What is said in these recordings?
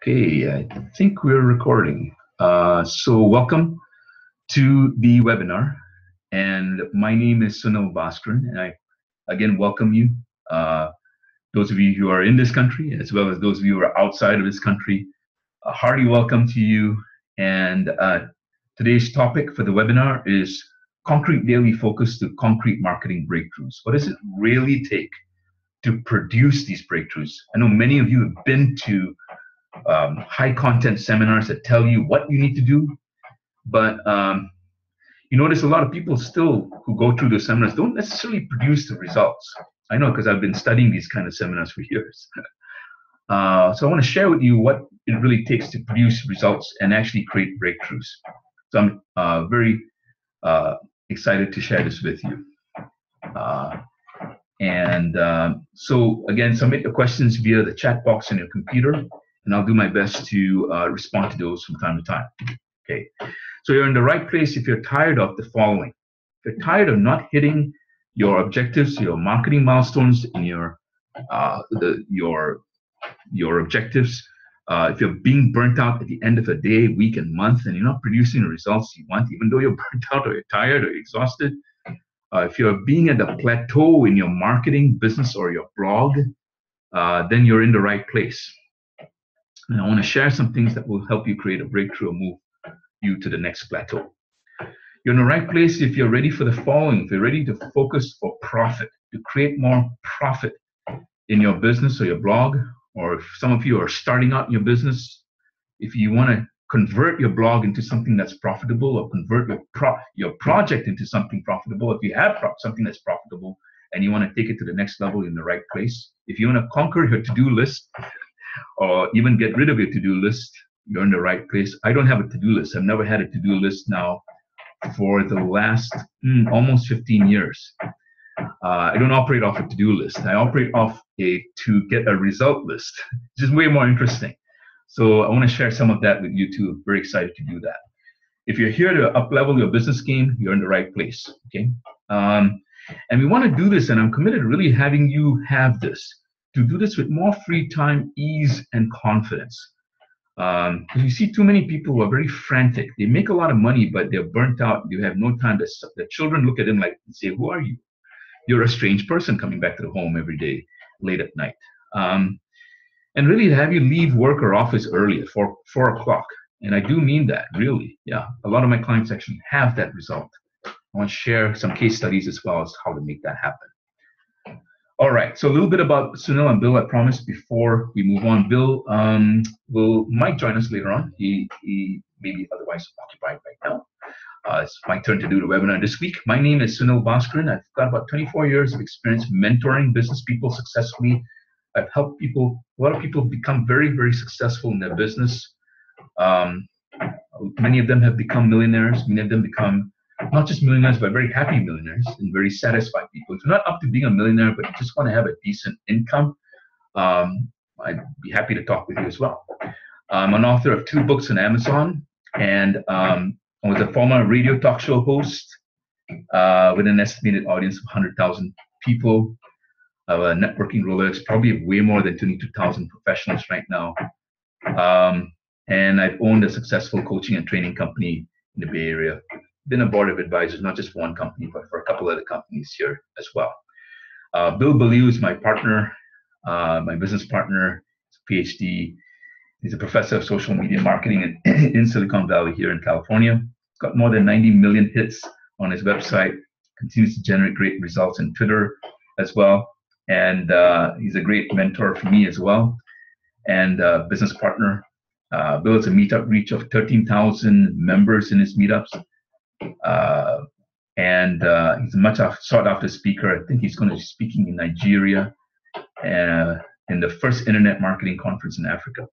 Okay, I think we're recording. So welcome to the webinar. And my name is Sunil Bhaskaran, and I again welcome you, uh, those of you who are in this country, as well as those of you who are outside of this country. A hearty welcome to you. And today's topic for the webinar is Concrete Daily Focus to Concrete Marketing Breakthroughs. What does it really take to produce these breakthroughs? I know many of you have been to high content seminars that tell you what you need to do, but you notice a lot of people still who go through those seminars don't necessarily produce the results. I know because I've been studying these kind of seminars for years. So I want to share with you what it really takes to produce results and actually create breakthroughs. So I'm very excited to share this with you. So again, submit your questions via the chat box on your computer, and I'll do my best to respond to those from time to time. Okay, so you're in the right place if you're tired of the following. If you're tired of not hitting your objectives, your marketing milestones, and your objectives, if you're being burnt out at the end of a day, week, and month, and you're not producing the results you want, even though you're burnt out or you're tired or you're exhausted, if you're being at a plateau in your marketing business or your blog, then you're in the right place. And I want to share some things that will help you create a breakthrough or move you to the next plateau. You're in the right place if you're ready for the following. If you're ready to focus for profit, to create more profit in your business or your blog, or if some of you are starting out in your business, if you want to convert your blog into something that's profitable, or convert your project into something profitable, if you have something that's profitable and you want to take it to the next level, in the right place. If you want to conquer your to-do list, or even get rid of your to-do list, you're in the right place. I don't have a to-do list. I've never had a to-do list now for the last almost 15 years. I don't operate off a to-do list. I operate off a to get a result list, which is way more interesting. So I want to share some of that with you too. I'm very excited to do that. If you're here to up-level your business game, you're in the right place, okay? And we want to do this, and I'm committed to really having you have this, to do this with more free time, ease, and confidence. You see too many people who are very frantic. They make a lot of money, but they're burnt out. You have no time. The children look at them like and say, "Who are you? You're a strange person coming back to the home every day, late at night." And really have you leave work or office early at 4 o'clock. And I do mean that, really. Yeah, a lot of my clients actually have that result. I want to share some case studies as well as how to make that happen. All right, so a little bit about Sunil and Bill, I promised before we move on. Bill might join us later on. He may be otherwise occupied right now. It's my turn to do the webinar this week. My name is Sunil Bhaskaran. I've got about 24 years of experience mentoring business people successfully. I've helped a lot of people become very, very successful in their business. Many of them have become millionaires. Many of them become not just millionaires, but very happy millionaires and very satisfied people. If you're not up to being a millionaire, but you just want to have a decent income, I'd be happy to talk with you as well. I'm an author of 2 books on Amazon, and I was a former radio talk show host with an estimated audience of 100,000 people. A networking Rolex, probably way more than 22,000 professionals right now. And I've owned a successful coaching and training company in the Bay Area. Been a board of advisors, not just for one company, but for a couple other companies here as well. Bill Baliu is my partner, my business partner. He's a PhD. He's a professor of social media marketing in Silicon Valley here in California. He's got more than 90 million hits on his website, continues to generate great results in Twitter as well. And he's a great mentor for me as well, and business partner. Bill has a meetup reach of 13,000 members in his meetups. And he's a much sought after speaker. I think he's going to be speaking in Nigeria in the first internet marketing conference in Africa.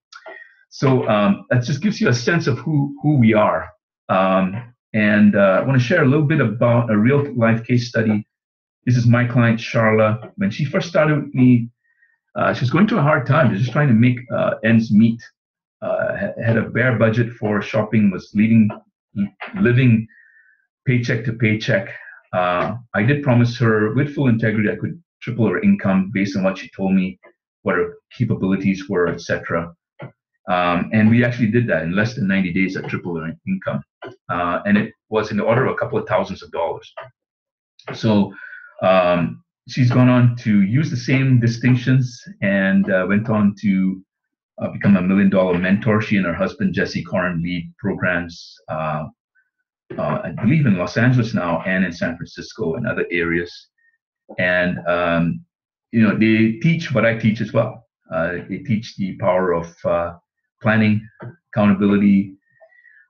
So that just gives you a sense of who we are. And I want to share a little bit about a real life case study. This is my client, Charla. When she first started with me, she was going through a hard time. She was just trying to make ends meet. Had a bare budget for shopping, was living paycheck to paycheck. I did promise her with full integrity I could triple her income based on what she told me, what her capabilities were, etc. And we actually did that in less than 90 days. I tripled our income, and it was in the order of a couple of thousands of dollars. So she's gone on to use the same distinctions and went on to become a $1 million mentor. She and her husband Jesse Corin lead programs, I believe, in Los Angeles now and in San Francisco and other areas. And they teach what I teach as well. They teach the power of planning, accountability,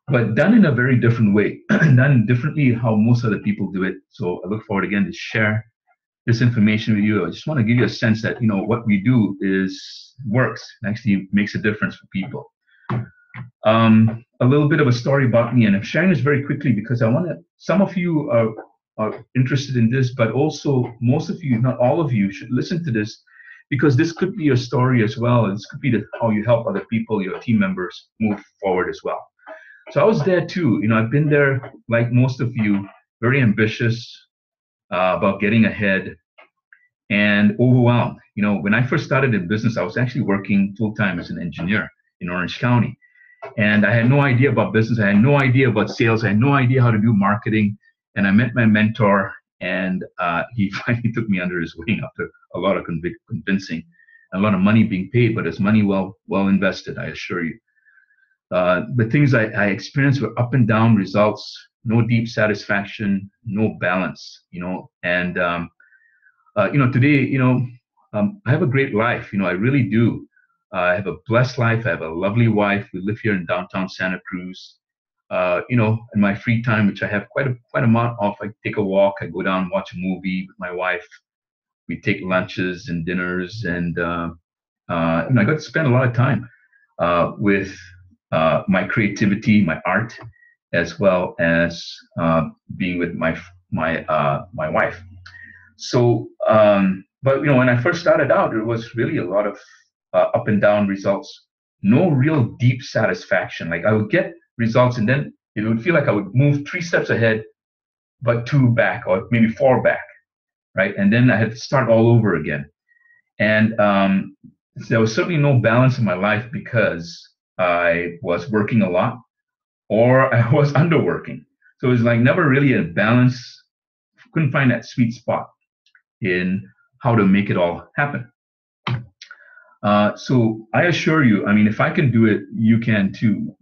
but done in a very different way, done differently how most other people do it. So I look forward again to share this information with you. I just want to give you a sense that what we do works, actually makes a difference for people. A little bit of a story about me, and I'm sharing this very quickly because I want to. Some of you are interested in this, but also most of you, not all of you, should listen to this because this could be your story as well, and this could be how you help other people, your team members, move forward as well. So I was there too. I've been there like most of you, very ambitious about getting ahead and overwhelmed. When I first started in business, I was actually working full time as an engineer in Orange County. And I had no idea about business. I had no idea about sales. I had no idea how to do marketing. And I met my mentor, and he finally took me under his wing after a lot of convincing, a lot of money being paid, but it's money well invested, I assure you. The things I experienced were up and down results, no deep satisfaction, no balance, and today, I have a great life, I really do. I have a blessed life. I have a lovely wife. We live here in downtown Santa Cruz. In my free time, which I have quite a amount of, I take a walk, I go down, watch a movie with my wife. We take lunches and dinners, and I got to spend a lot of time with my creativity, my art, as well as being with my wife. So, but when I first started out, it was really a lot of up and down results, no real deep satisfaction. Like I would get results, and then it would feel like I would move 3 steps ahead, but 2 back, or maybe 4 back, right? And then I had to start all over again. And there was certainly no balance in my life because I was working a lot or I was underworking. So it was like never really a balance. Couldn't find that sweet spot in how to make it all happen. So I assure you, if I can do it, you can too.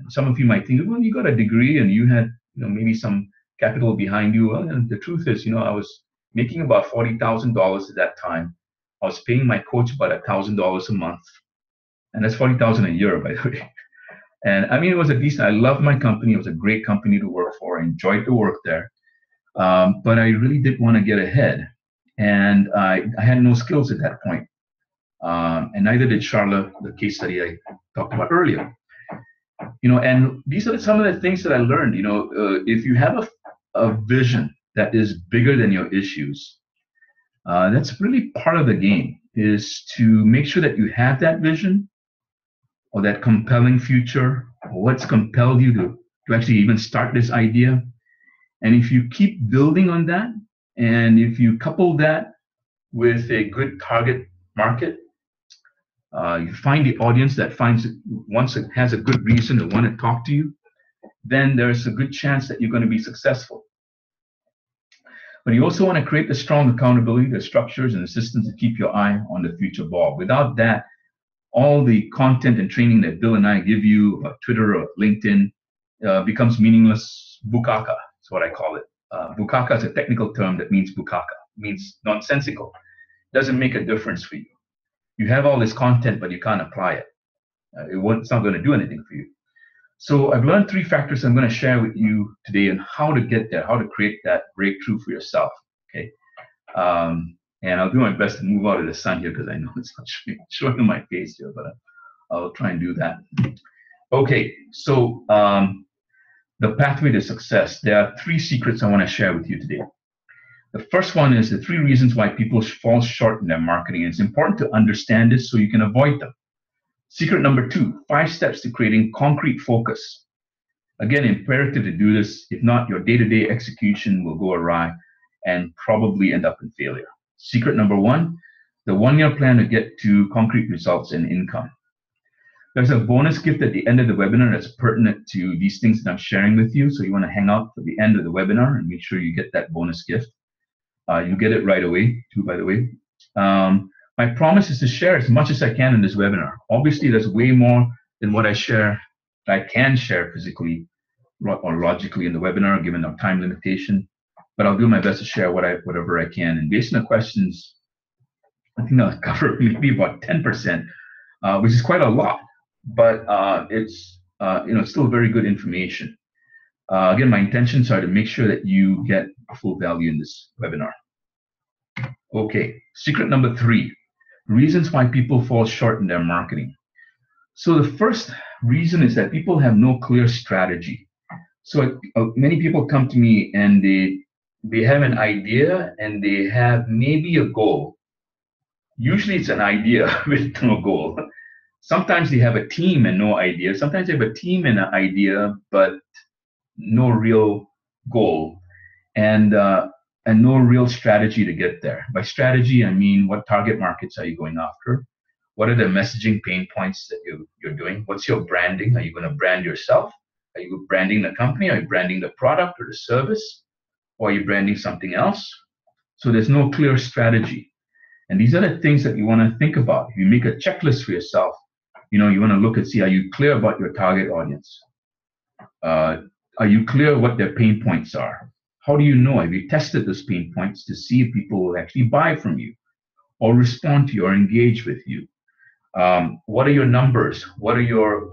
Some of you might think, well, you got a degree and you had, maybe some capital behind you. Well, the truth is, I was making about $40,000 at that time. I was paying my coach about $1,000 a month, and that's $40,000 a year, by the way. And it was a decent. I loved my company. It was a great company to work for. I enjoyed the work there, but I really did want to get ahead, and I had no skills at that point. And neither did Charlotte, the case study I talked about earlier. And these are some of the things that I learned. If you have a vision that is bigger than your issues, that's really part of the game, is to make sure that you have that vision or that compelling future, or what's compelled you to actually even start this idea. And if you keep building on that, and if you couple that with a good target market, you find the audience that once it has a good reason to want to talk to you, then there's a good chance that you're going to be successful. But you also want to create the strong accountability, the structures and the systems to keep your eye on the future ball. Without that, all the content and training that Bill and I give you, Twitter or LinkedIn, becomes meaningless bukaka. That's what I call it. Bukaka is a technical term that means bukaka, means nonsensical. Doesn't make a difference for you. You have all this content, but you can't apply it. It's not going to do anything for you. So I've learned 3 factors I'm going to share with you today on how to get there, how to create that breakthrough for yourself. Okay. And I'll do my best to move out of the sun here because I know it's not showing my face here, but I'll try and do that. Okay. So the pathway to success. There are 3 secrets I want to share with you today. The first one is the 3 reasons why people fall short in their marketing. And it's important to understand this so you can avoid them. Secret number 2, 5 steps to creating concrete focus. Again, imperative to do this. If not, your day-to-day execution will go awry and probably end up in failure. Secret number 1, the 1-year plan to get to concrete results and income. There's a bonus gift at the end of the webinar that's pertinent to these things that I'm sharing with you. So you want to hang out for the end of the webinar and make sure you get that bonus gift. You get it right away, too, by the way. My promise is to share as much as I can in this webinar. Obviously, there's way more than what I share, that I can share physically or logically in the webinar, given our time limitation. But I'll do my best to share whatever I can. And based on the questions, I think I'll cover maybe about 10%, which is quite a lot. But it's still very good information. Again, my intentions are to make sure that you get full value in this webinar. Okay, secret number 3, reasons why people fall short in their marketing. So the first reason is that people have no clear strategy. So many people come to me and they have an idea and they have maybe a goal. Usually it's an idea with no goal. Sometimes they have a team and no idea. Sometimes they have a team and an idea, but no real goal and no real strategy to get there. By strategy, I mean, what target markets are you going after? What are the messaging pain points that you're doing? What's your branding? Are you going to brand yourself? Are you branding the company? Are you branding the product or the service? Or are you branding something else? So there's no clear strategy. And these are the things that you want to think about. If you make a checklist for yourself, you want to look and see, are you clear about your target audience? Are you clear what their pain points are? How do you know? Have you tested those pain points to see if people will actually buy from you or respond to you or engage with you? What are your numbers?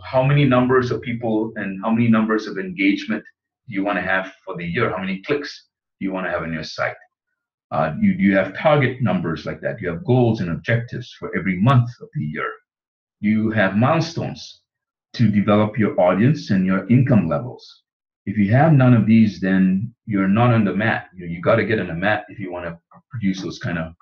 How many numbers of people and how many numbers of engagement do you want to have for the year? How many clicks do you want to have on your site? Do you have target numbers like that? Do you have goals and objectives for every month of the year? Do you have milestones to develop your audience and your income levels? If you have none of these, then you're not on the mat. You got to get on the mat if you want to produce those kind of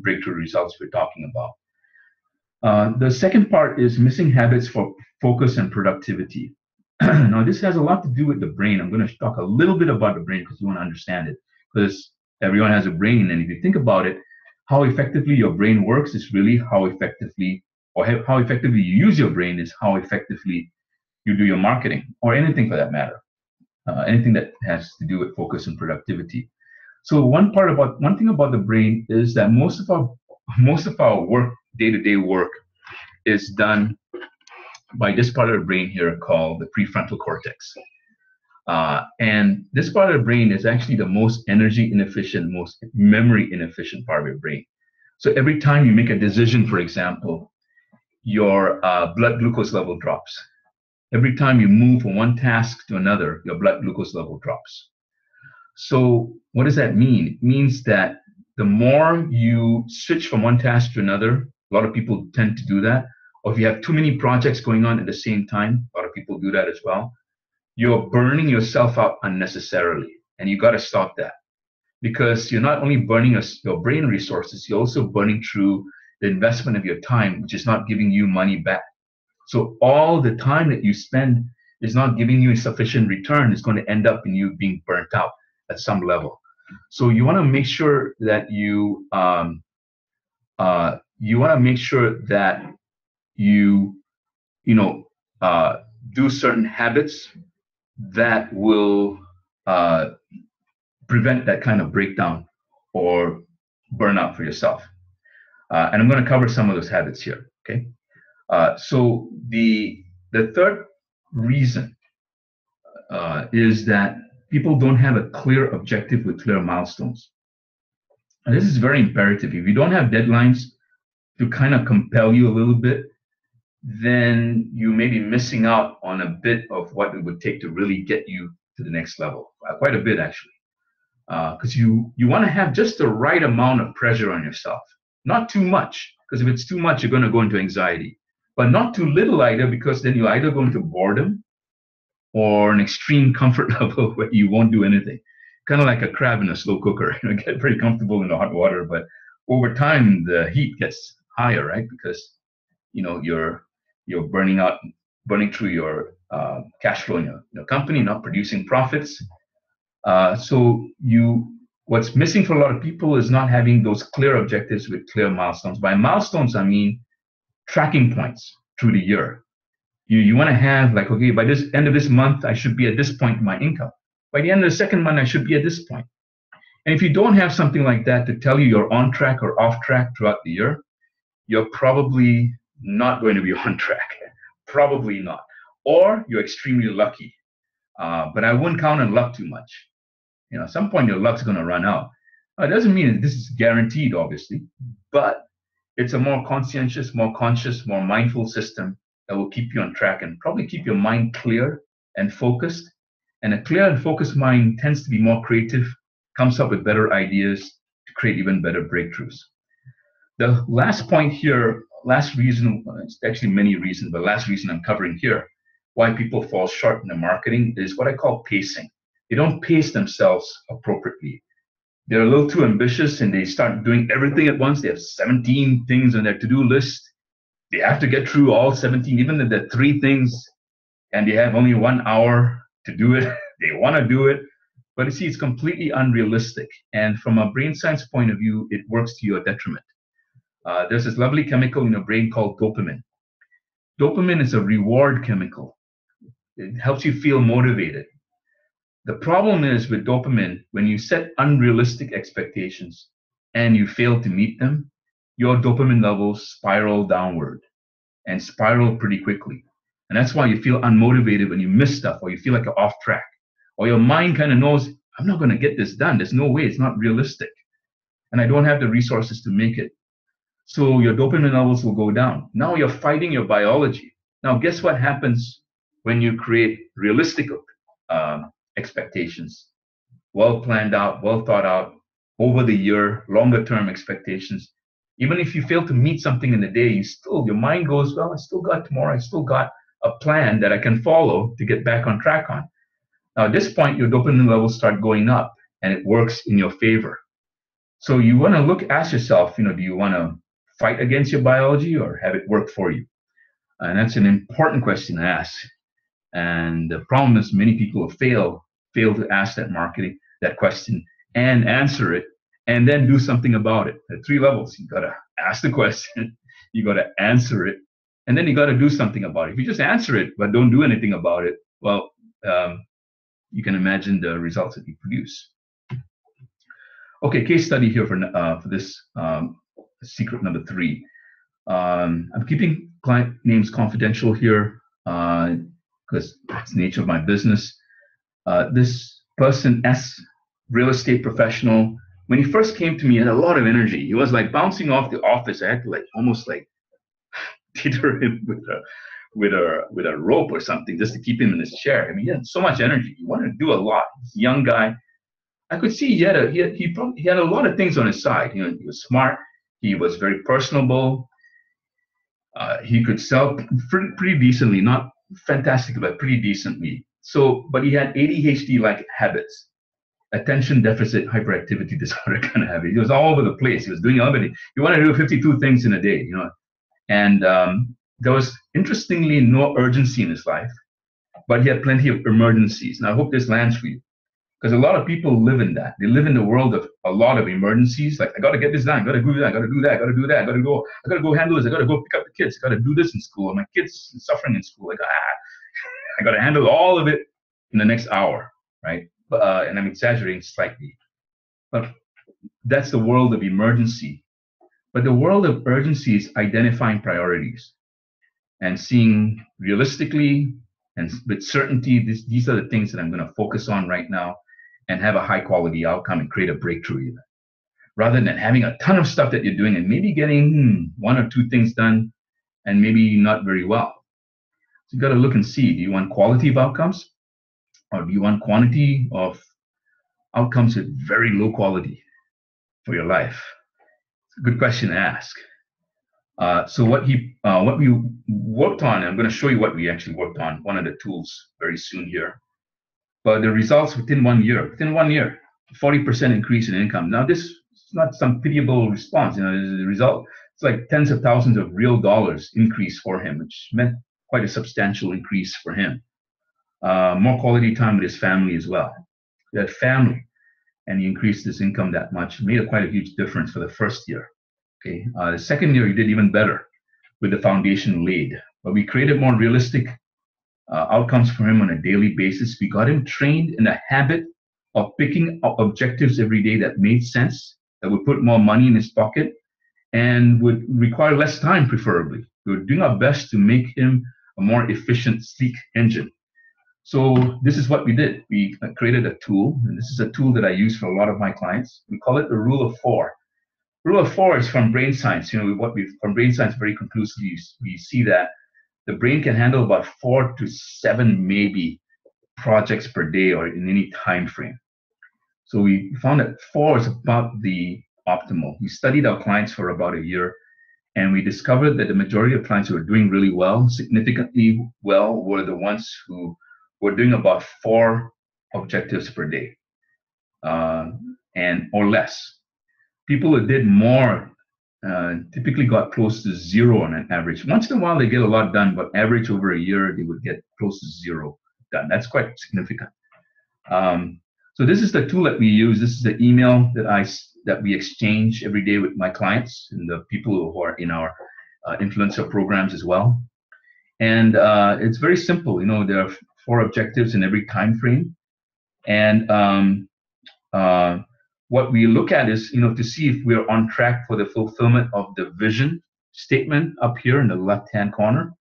breakthrough results we're talking about. The second part is missing habits for focus and productivity. Now, this has a lot to do with the brain. I'm going to talk a little bit about the brain because you want to understand it. Because everyone has a brain, and if you think about it, how effectively your brain works is really how effectively you use your brain is how effectively you do your marketing or anything for that matter. Anything that has to do with focus and productivity. So one thing about the brain is that most of our work, day-to-day work, is done by this part of the brain here called the prefrontal cortex. And this part of the brain is actually the most energy inefficient, most memory inefficient part of your brain. So every time you make a decision, for example, your blood glucose level drops. Every time you move from one task to another, your blood glucose level drops. So what does that mean? It means that the more you switch from one task to another, a lot of people tend to do that. Or if you have too many projects going on at the same time, a lot of people do that as well. You're burning yourself out unnecessarily. And you got to stop that. Because you're not only burning your brain resources, you're also burning through the investment of your time, which is not giving you money back. So all the time that you spend is not giving you a sufficient return. It's going to end up in you being burnt out at some level. So you want to make sure that you do certain habits that will prevent that kind of breakdown or burnout for yourself. And I'm going to cover some of those habits here. Okay. So the third reason is that people don't have a clear objective with clear milestones. And this is very imperative. If you don't have deadlines to kind of compel you a little bit, then you may be missing out on a bit of what it would take to really get you to the next level. Quite a bit, actually. Because you want to have just the right amount of pressure on yourself. Not too much, because if it's too much, you're going to go into anxiety. But not too little either, because then you either go into boredom or an extreme comfort level where you won't do anything. Kind of like a crab in a slow cooker. Get very comfortable in the hot water, but over time the heat gets higher, right? Because you're burning through your cash flow in your company, not producing profits. What's missing for a lot of people is not having those clear objectives with clear milestones. By milestones, I mean tracking points through the year. You want to have like, okay, by this end of this month, I should be at this point in my income. By the end of the second month, I should be at this point. And if you don't have something like that to tell you you're on track or off track throughout the year, you're probably not going to be on track. Probably not. Or you're extremely lucky. But I wouldn't count on luck too much. At some point your luck's going to run out. It doesn't mean that this is guaranteed, obviously, but it's a more conscientious, more conscious, more mindful system that will keep you on track and probably keep your mind clear and focused. And a clear and focused mind tends to be more creative, comes up with better ideas to create even better breakthroughs. The last point here, last reason, it's actually many reasons, but last reason I'm covering here, why people fall short in the marketing is what I call pacing. They don't pace themselves appropriately. They're a little too ambitious and they start doing everything at once. They have 17 things on their to-do list. They have to get through all 17, even if there are 3 things and they have only 1 hour to do it. They want to do it. But you see, it's completely unrealistic. And from a brain science point of view, it works to your detriment. There's this lovely chemical in your brain called dopamine. Dopamine is a reward chemical. It helps you feel motivated. The problem is with dopamine, when you set unrealistic expectations and you fail to meet them, your dopamine levels spiral downward and spiral pretty quickly. And that's why you feel unmotivated when you miss stuff or you feel like you're off track. Or your mind kind of knows, I'm not going to get this done. There's no way. It's not realistic. And I don't have the resources to make it. So your dopamine levels will go down. Now you're fighting your biology. Now, guess what happens when you create realistic expectations? Well planned out, well thought out, over the year, longer term expectations. Even if you fail to meet something in the day, your mind goes, well, I still got tomorrow. I still got a plan that I can follow to get back on track on. Now, at this point, your dopamine levels start going up and it works in your favor. So you want to ask yourself, do you want to fight against your biology or have it work for you? And that's an important question to ask. And the problem is many people fail to ask that question and answer it and then do something about it. At 3 levels, you got to ask the question, you got to answer it, and then you got to do something about it. If you just answer it but don't do anything about it, well, you can imagine the results that you produce. Okay, case study here for this secret number 3. I'm keeping client names confidential here because it's the nature of my business. This person, real estate professional, when he first came to me, he had a lot of energy. He was like bouncing off the office. I had to almost teeter him with a rope or something just to keep him in his chair. I mean, he had so much energy. He wanted to do a lot. He's a young guy. I could see he had a lot of things on his side. He was smart. He was very personable. He could sell pretty decently, not fantastic, but pretty decently. But he had ADHD-like habits, attention deficit hyperactivity disorder kind of habit. He was all over the place. He was doing everything. He wanted to do 52 things in a day, And there was, interestingly, no urgency in his life, but he had plenty of emergencies. Now, I hope this lands for you. Because a lot of people live in that. They live in the world of a lot of emergencies. Like, I got to get this done. I got to do that. I got to do that. I got to do that. I got to go handle this. I got to go pick up the kids. I got to do this in school. My kids suffering in school. I got to handle all of it in the next hour, right? And I'm exaggerating slightly. But that's the world of emergency. But the world of urgency is identifying priorities and seeing realistically and with certainty, these are the things that I'm going to focus on right now and have a high quality outcome and create a breakthrough even. Rather than having a ton of stuff that you're doing and maybe getting 1 or 2 things done and maybe not very well. So you got to look and see, do you want quality of outcomes or do you want quantity of outcomes with very low quality for your life? It's a good question to ask. So what we worked on, and I'm going to show you what we actually worked on, one of the tools very soon here. But the results within 1 year, 40% increase in income. Now, this is not some pitiable response. The result, it's like tens of thousands of real dollars increase for him, which meant quite a substantial increase for him. More quality time with his family as well. He had family, and he increased his income that much. It made quite a huge difference for the first year. Okay, the second year he did even better with the foundation laid. But we created more realistic outcomes for him on a daily basis. We got him trained in a habit of picking objectives every day that made sense, that would put more money in his pocket, and would require less time, preferably. We were doing our best to make him a more efficient, sleek engine. So this is what we did. We created a tool, and this is a tool that I use for a lot of my clients. We call it the Rule of Four. Rule of Four is from brain science. What we from brain science very conclusively we see that the brain can handle about 4 to 7 maybe projects per day or in any time frame. So we found that 4 is about the optimal. We studied our clients for about a year, and we discovered that the majority of clients who were doing really well, significantly well, were the ones who were doing about 4 objectives per day, and or less. People who did more typically got close to 0 on an average. Once in a while, they get a lot done, but average over a year, they would get close to 0 done. That's quite significant. So this is the tool that we use. This is the email that we exchange every day with my clients and the people who are in our influencer programs as well. And it's very simple. There are 4 objectives in every time frame, and what we look at is, to see if we're on track for the fulfillment of the vision statement up here in the left-hand corner.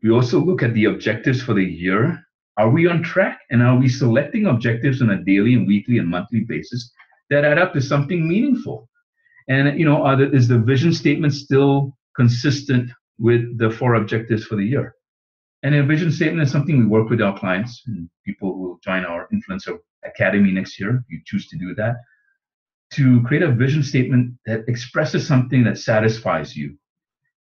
We also look at the objectives for the year. Are we on track? And are we selecting objectives on a daily and weekly and monthly basis that add up to something meaningful? And, is the vision statement still consistent with the 4 objectives for the year? And a vision statement is something we work with our clients and people who will join our Influencer Academy next year, if you choose to do that, to create a vision statement that expresses something that satisfies you.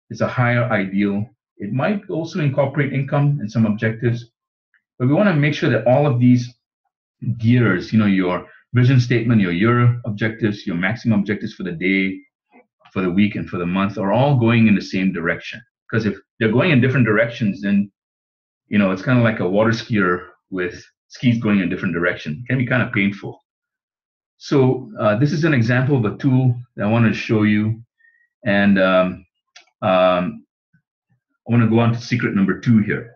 It's a higher ideal. It might also incorporate income and some objectives, but we want to make sure that all of these gears, your vision statement, your year objectives, your maximum objectives for the day, for the week, and for the month, are all going in the same direction. Because if they're going in different directions, then it's kind of like a water skier with skis going in different direction. It can be kind of painful. So this is an example of a tool that I want to show you. And I want to go on to secret number 2 here.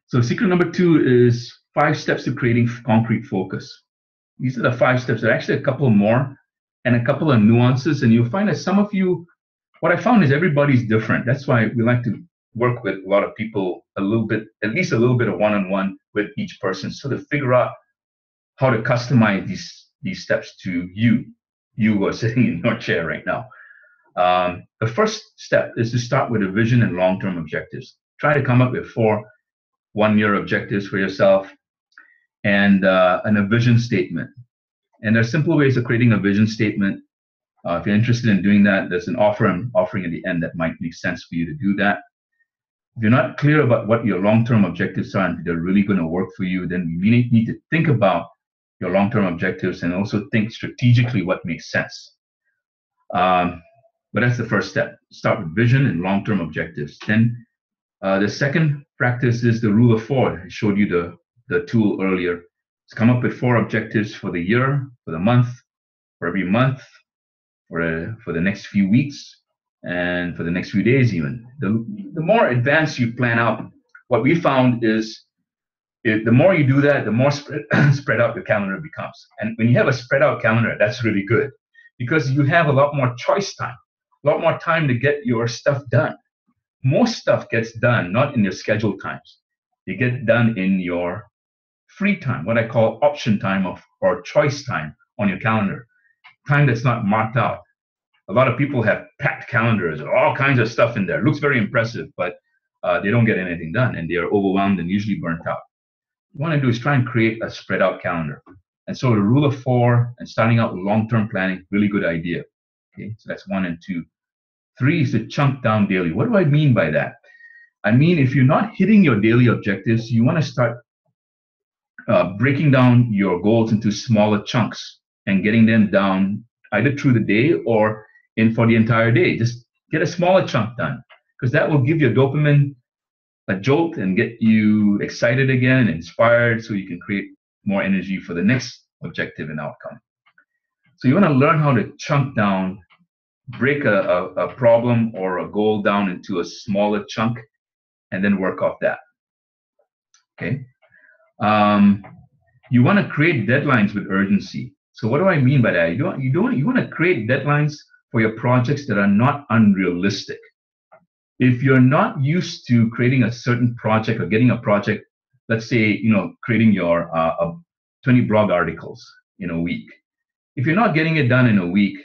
So secret number 2 is 5 steps to creating concrete focus. These are the 5 steps. There are actually a couple more and a couple of nuances. And you'll find that some of you, what I found is everybody's different. That's why we like to work with a lot of people a little bit, at least a little bit of one-on-one with each person, so to figure out how to customize these steps to you who are sitting in your chair right now. The first step is to start with a vision and long-term objectives. Try to come up with 4 one-year objectives for yourself and a vision statement. And there are simple ways of creating a vision statement. If you're interested in doing that, there's an offer I'm offering at the end that might make sense for you to do that. If you're not clear about what your long-term objectives are and if they're really going to work for you, then you need to think about your long-term objectives and also think strategically what makes sense. But that's the first step. Start with vision and long-term objectives. Then the second practice is the Rule of 4. I showed you the tool earlier. Let's come up with 4 objectives for the year, for the month, for every month, for the next few weeks, and for the next few days even. The more advanced you plan out, what we found is the more you do that, the more spread out your calendar becomes. And when you have a spread out calendar, that's really good because you have a lot more choice time, a lot more time to get your stuff done. Most stuff gets done not in your scheduled times. They get done in your free time, what I call option time or choice time on your calendar, time that's not marked out. A lot of people have packed calendars, all kinds of stuff in there. It looks very impressive, but they don't get anything done and they are overwhelmed and usually burnt out. What you want to do is try and create a spread out calendar. And so the Rule of 4 and starting out with long-term planning, really good idea. Okay, so that's 1 and 2. 3 is to chunk down daily. What do I mean by that? I mean, if you're not hitting your daily objectives, you want to start breaking down your goals into smaller chunks and getting them down either through the day or for the entire day. Just get a smaller chunk done because that will give your dopamine a jolt and get you excited again and inspired so you can create more energy for the next objective and outcome. So you want to learn how to chunk down, break a problem or a goal down into a smaller chunk and then work off that. Okay. Um, you want to create deadlines with urgency. So what do I mean by that? You want to create deadlines for your projects that are not unrealistic. If you're not used to creating a certain project or getting a project, let's say, creating your 20 blog articles in a week. If you're not getting it done in a week,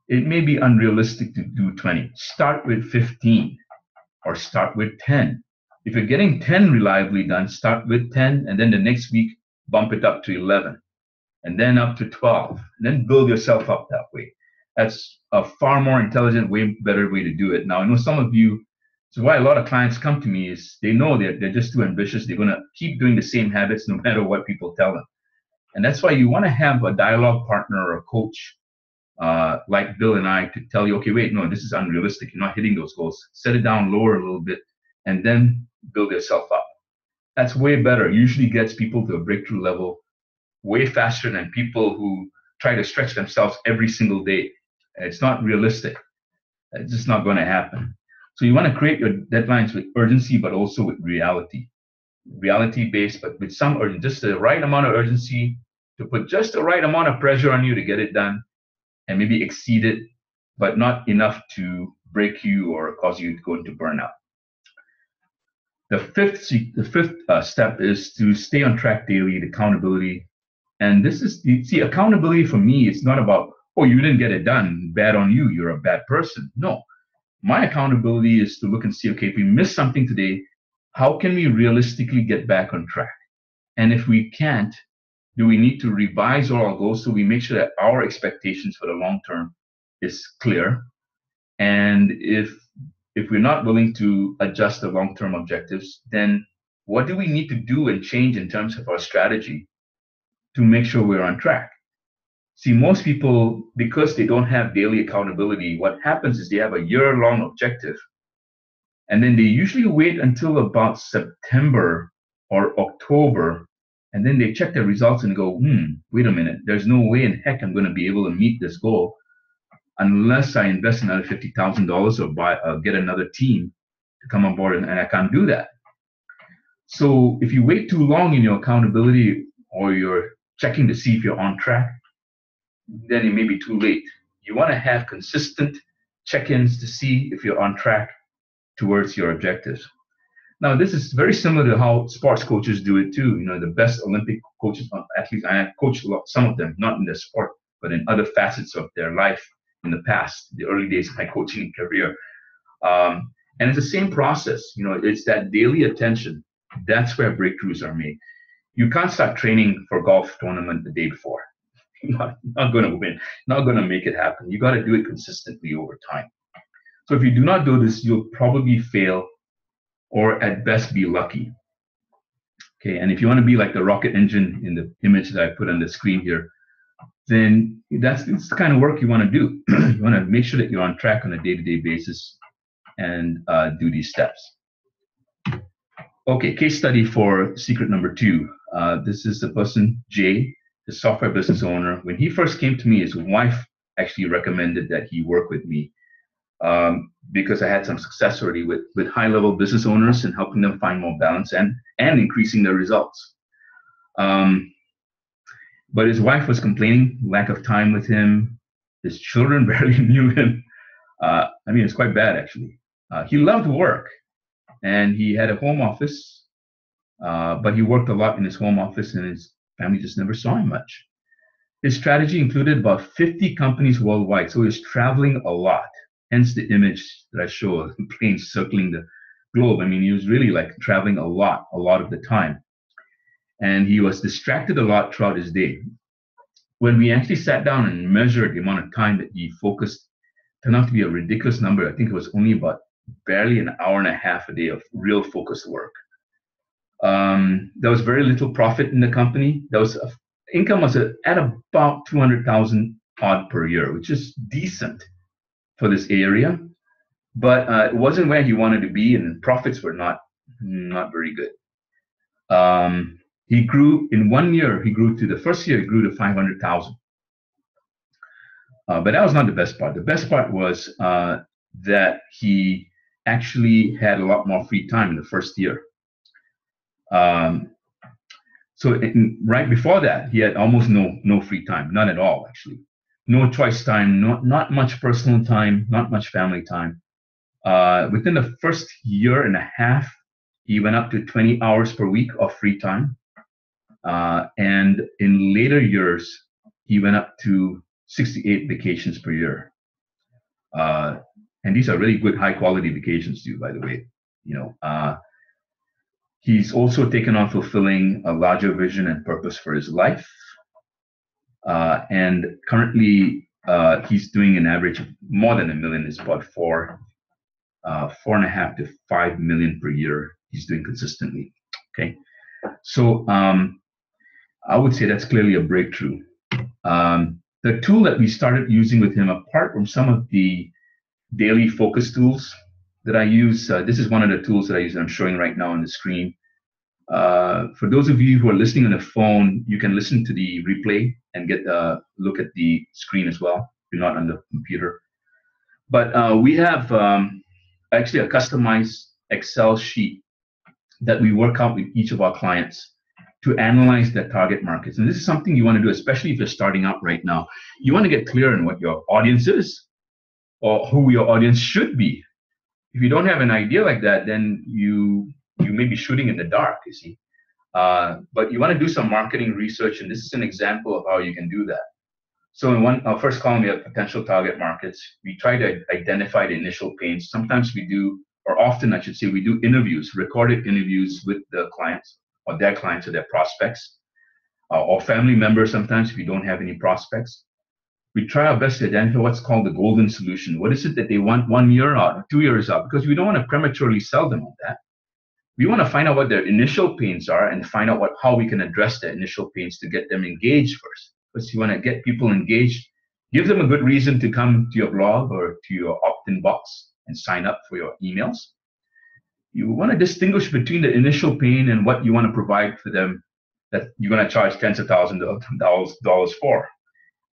it may be unrealistic to do 20. Start with 15 or start with 10. If you're getting 10 reliably done, start with 10, and then the next week, bump it up to 11, and then up to 12, and then build yourself up that way. That's a far more intelligent, way better way to do it. Now, I know some of you, so why a lot of clients come to me is they know they're just too ambitious. They're going to keep doing the same habits no matter what people tell them. And that's why you want to have a dialogue partner or a coach like Bill and I to tell you, okay, wait, no, this is unrealistic. You're not hitting those goals. Set it down lower a little bit and then build yourself up. That's way better. Usually gets people to a breakthrough level way faster than people who try to stretch themselves every single day. It's not realistic. It's just not going to happen. So you want to create your deadlines with urgency, but also with reality based, but with some urgency, just the right amount of urgency to put just the right amount of pressure on you to get it done and maybe exceed it, but not enough to break you or cause you to go into burnout. The fifth step is to stay on track daily, the accountability. And this is, see, accountability for me, it's not about, oh, you didn't get it done, bad on you, you're a bad person. No, my accountability is to look and see, okay, if we missed something today, how can we realistically get back on track? And if we can't, do we need to revise all our goals so we make sure that our expectations for the long term is clear? And if we're not willing to adjust the long term objectives, then what do we need to do and change in terms of our strategy to make sure we're on track? See, most people, because they don't have daily accountability, what happens is they have a year-long objective, and then they usually wait until about September or October, and then they check their results and go, wait a minute, there's no way in heck I'm going to be able to meet this goal unless I invest another $50,000 or get another team to come on board, and I can't do that. So if you wait too long in your accountability or you're checking to see if you're on track, then it may be too late. You want to have consistent check-ins to see if you're on track towards your objectives. Now, this is very similar to how sports coaches do it too. The best Olympic coaches, athletes, I have coached some of them, not in their sport, but in other facets of their life in the past, the early days of my coaching career. And it's the same process. It's that daily attention. That's where breakthroughs are made. You can't start training for a golf tournament the day before. You're not going to win, not going to make it happen. You got to do it consistently over time. So if you do not do this, you'll probably fail or at best be lucky. Okay, and if you want to be like the rocket engine in the image that I put on the screen here, then it's the kind of work you want to do. You want to make sure that you're on track on a day-to-day basis and do these steps. Okay, case study for secret number 2. This is the person, Jay, the software business owner. When he first came to me, his wife actually recommended that he work with me because I had some success already with high-level business owners and helping them find more balance and increasing their results. But his wife was complaining, lack of time with him. His children barely knew him. It's quite bad, actually. He loved work, and he had a home office, but he worked a lot in his home office, and his family just never saw him much. His strategy included about 50 companies worldwide, so he was traveling a lot. Hence the image that I show of planes circling the globe. He was really like traveling a lot of the time. And he was distracted a lot throughout his day. When we actually sat down and measured the amount of time that he focused, it turned out to be a ridiculous number. I think it was only about barely an hour and a half a day of real focused work. There was very little profit in the company. Income was at about 200,000 odd per year, which is decent for this area, but it wasn't where he wanted to be, and profits were not very good. He grew in 1 year. The first year he grew to 500,000. But that was not the best part. The best part was that he actually had a lot more free time in the first year. Um, right before that, he had almost no free time, none at all actually. No choice time, not much personal time, not much family time. Within the first year and a half, he went up to 20 hours per week of free time. And in later years, he went up to 68 vacations per year. Uh, and these are really good, high quality vacations too, by the way. You know, he's also taken on fulfilling a larger vision and purpose for his life. And currently, he's doing an average of more than $1 million. It's about 4.5 to 5 million per year. He's doing consistently. Okay, so I would say that's clearly a breakthrough. The tool that we started using with him, apart from some of the daily focus tools that I use, this is one of the tools that I use that I'm showing right now on the screen. For those of you who are listening on the phone, you can listen to the replay and get a look at the screen as well. If you're not on the computer. But we have actually a customized Excel sheet that we work out with each of our clients to analyze their target markets. And this is something you want to do, especially if you're starting out right now. You want to get clear on what your audience is or who your audience should be. If you don't have an idea like that, then you may be shooting in the dark, you see. But you want to do some marketing research, and this is an example of how you can do that. So in our first column, we have potential target markets. We try to identify the initial pains. Sometimes we do, or often I should say, we do interviews, recorded interviews with the clients or their clients or their prospects, or family members sometimes if you don't have any prospects. We try our best to identify what's called the golden solution. What is it that they want 1 year out or 2 years out? Because we don't want to prematurely sell them on that. We want to find out what their initial pains are and find out how we can address their initial pains to get them engaged first. Because you want to get people engaged, give them a good reason to come to your blog or to your opt-in box and sign up for your emails. You want to distinguish between the initial pain and what you want to provide for them that you're going to charge tens of thousands of dollars for.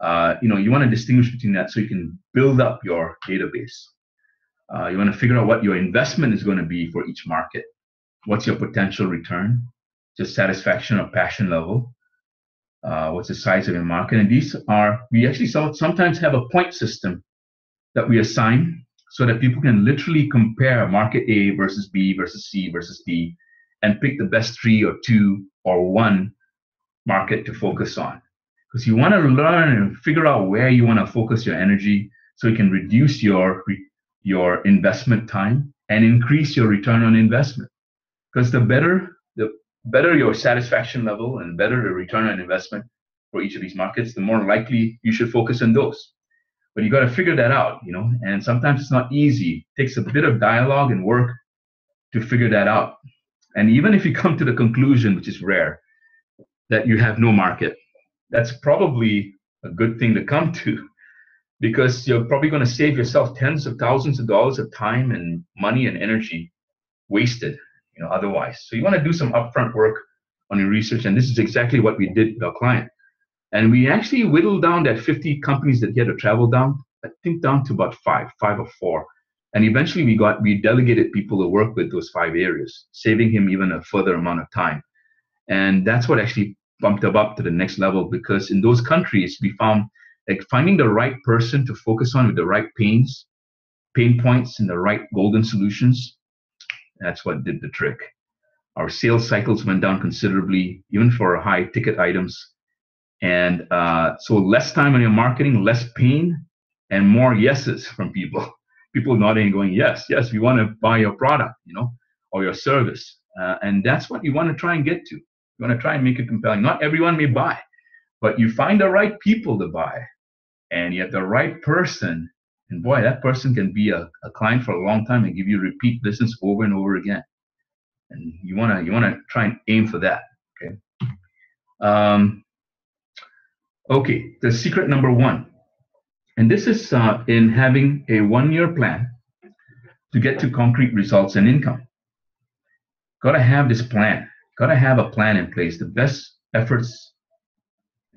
You want to distinguish between that so you can build up your database. You want to figure out what your investment is going to be for each market. What's your potential return? Just satisfaction or passion level. What's the size of your market? And we actually sometimes have a point system that we assign so that people can literally compare market A versus B versus C versus D and pick the best 3 or 2 or 1 market to focus on. Because you want to learn and figure out where you want to focus your energy so you can reduce your investment time and increase your return on investment. Because the better your satisfaction level and better the return on investment for each of these markets, the more likely you should focus on those. But you got to figure that out, and sometimes it's not easy. It takes a bit of dialogue and work to figure that out. And even if you come to the conclusion, which is rare, that you have no market, that's probably a good thing to come to, because you're probably going to save yourself tens of thousands of dollars of time and money and energy wasted, otherwise. So you want to do some upfront work on your research, and this is exactly what we did with our client. And we actually whittled down that 50 companies that he had to travel down, I think down to about 5 or 4. And eventually we delegated people to work with those 5 areas, saving him even a further amount of time. And that's what actually bumped him up to the next level, because in those countries we found like finding the right person to focus on with the right pain points and the right golden solutions. That's what did the trick. Our sales cycles went down considerably, even for high ticket items. And so less time on your marketing, less pain, and more yeses from people. People nodding and going, yes, we want to buy your product, or your service. And that's what you want to try and get to. You want to try and make it compelling. Not everyone may buy, but you find the right people to buy, and you have the right person. And boy, that person can be a client for a long time and give you repeat business over and over again. And you want to try and aim for that. Okay. Okay, the secret number 1, and this is in having a 1-year plan to get to concrete results and income. Got to have this plan. Got to have a plan in place. The best efforts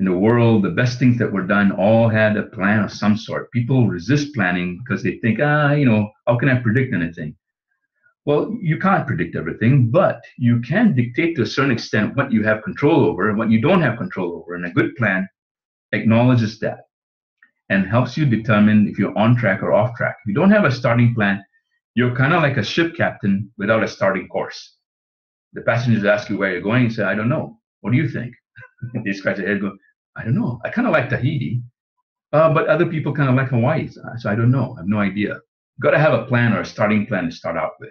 in the world, the best things that were done, all had a plan of some sort. People resist planning because they think, how can I predict anything? Well, you can't predict everything, but you can dictate to a certain extent what you have control over and what you don't have control over. And a good plan acknowledges that and helps you determine if you're on track or off track. If you don't have a starting plan, you're kind of like a ship captain without a starting course. The passengers ask you where you're going. You say, I don't know. What do you think? They scratch their head and go, I don't know. I kind of like Tahiti, but other people kind of like Hawaii. So I don't know. I have no idea. You've got to have a plan or a starting plan to start out with,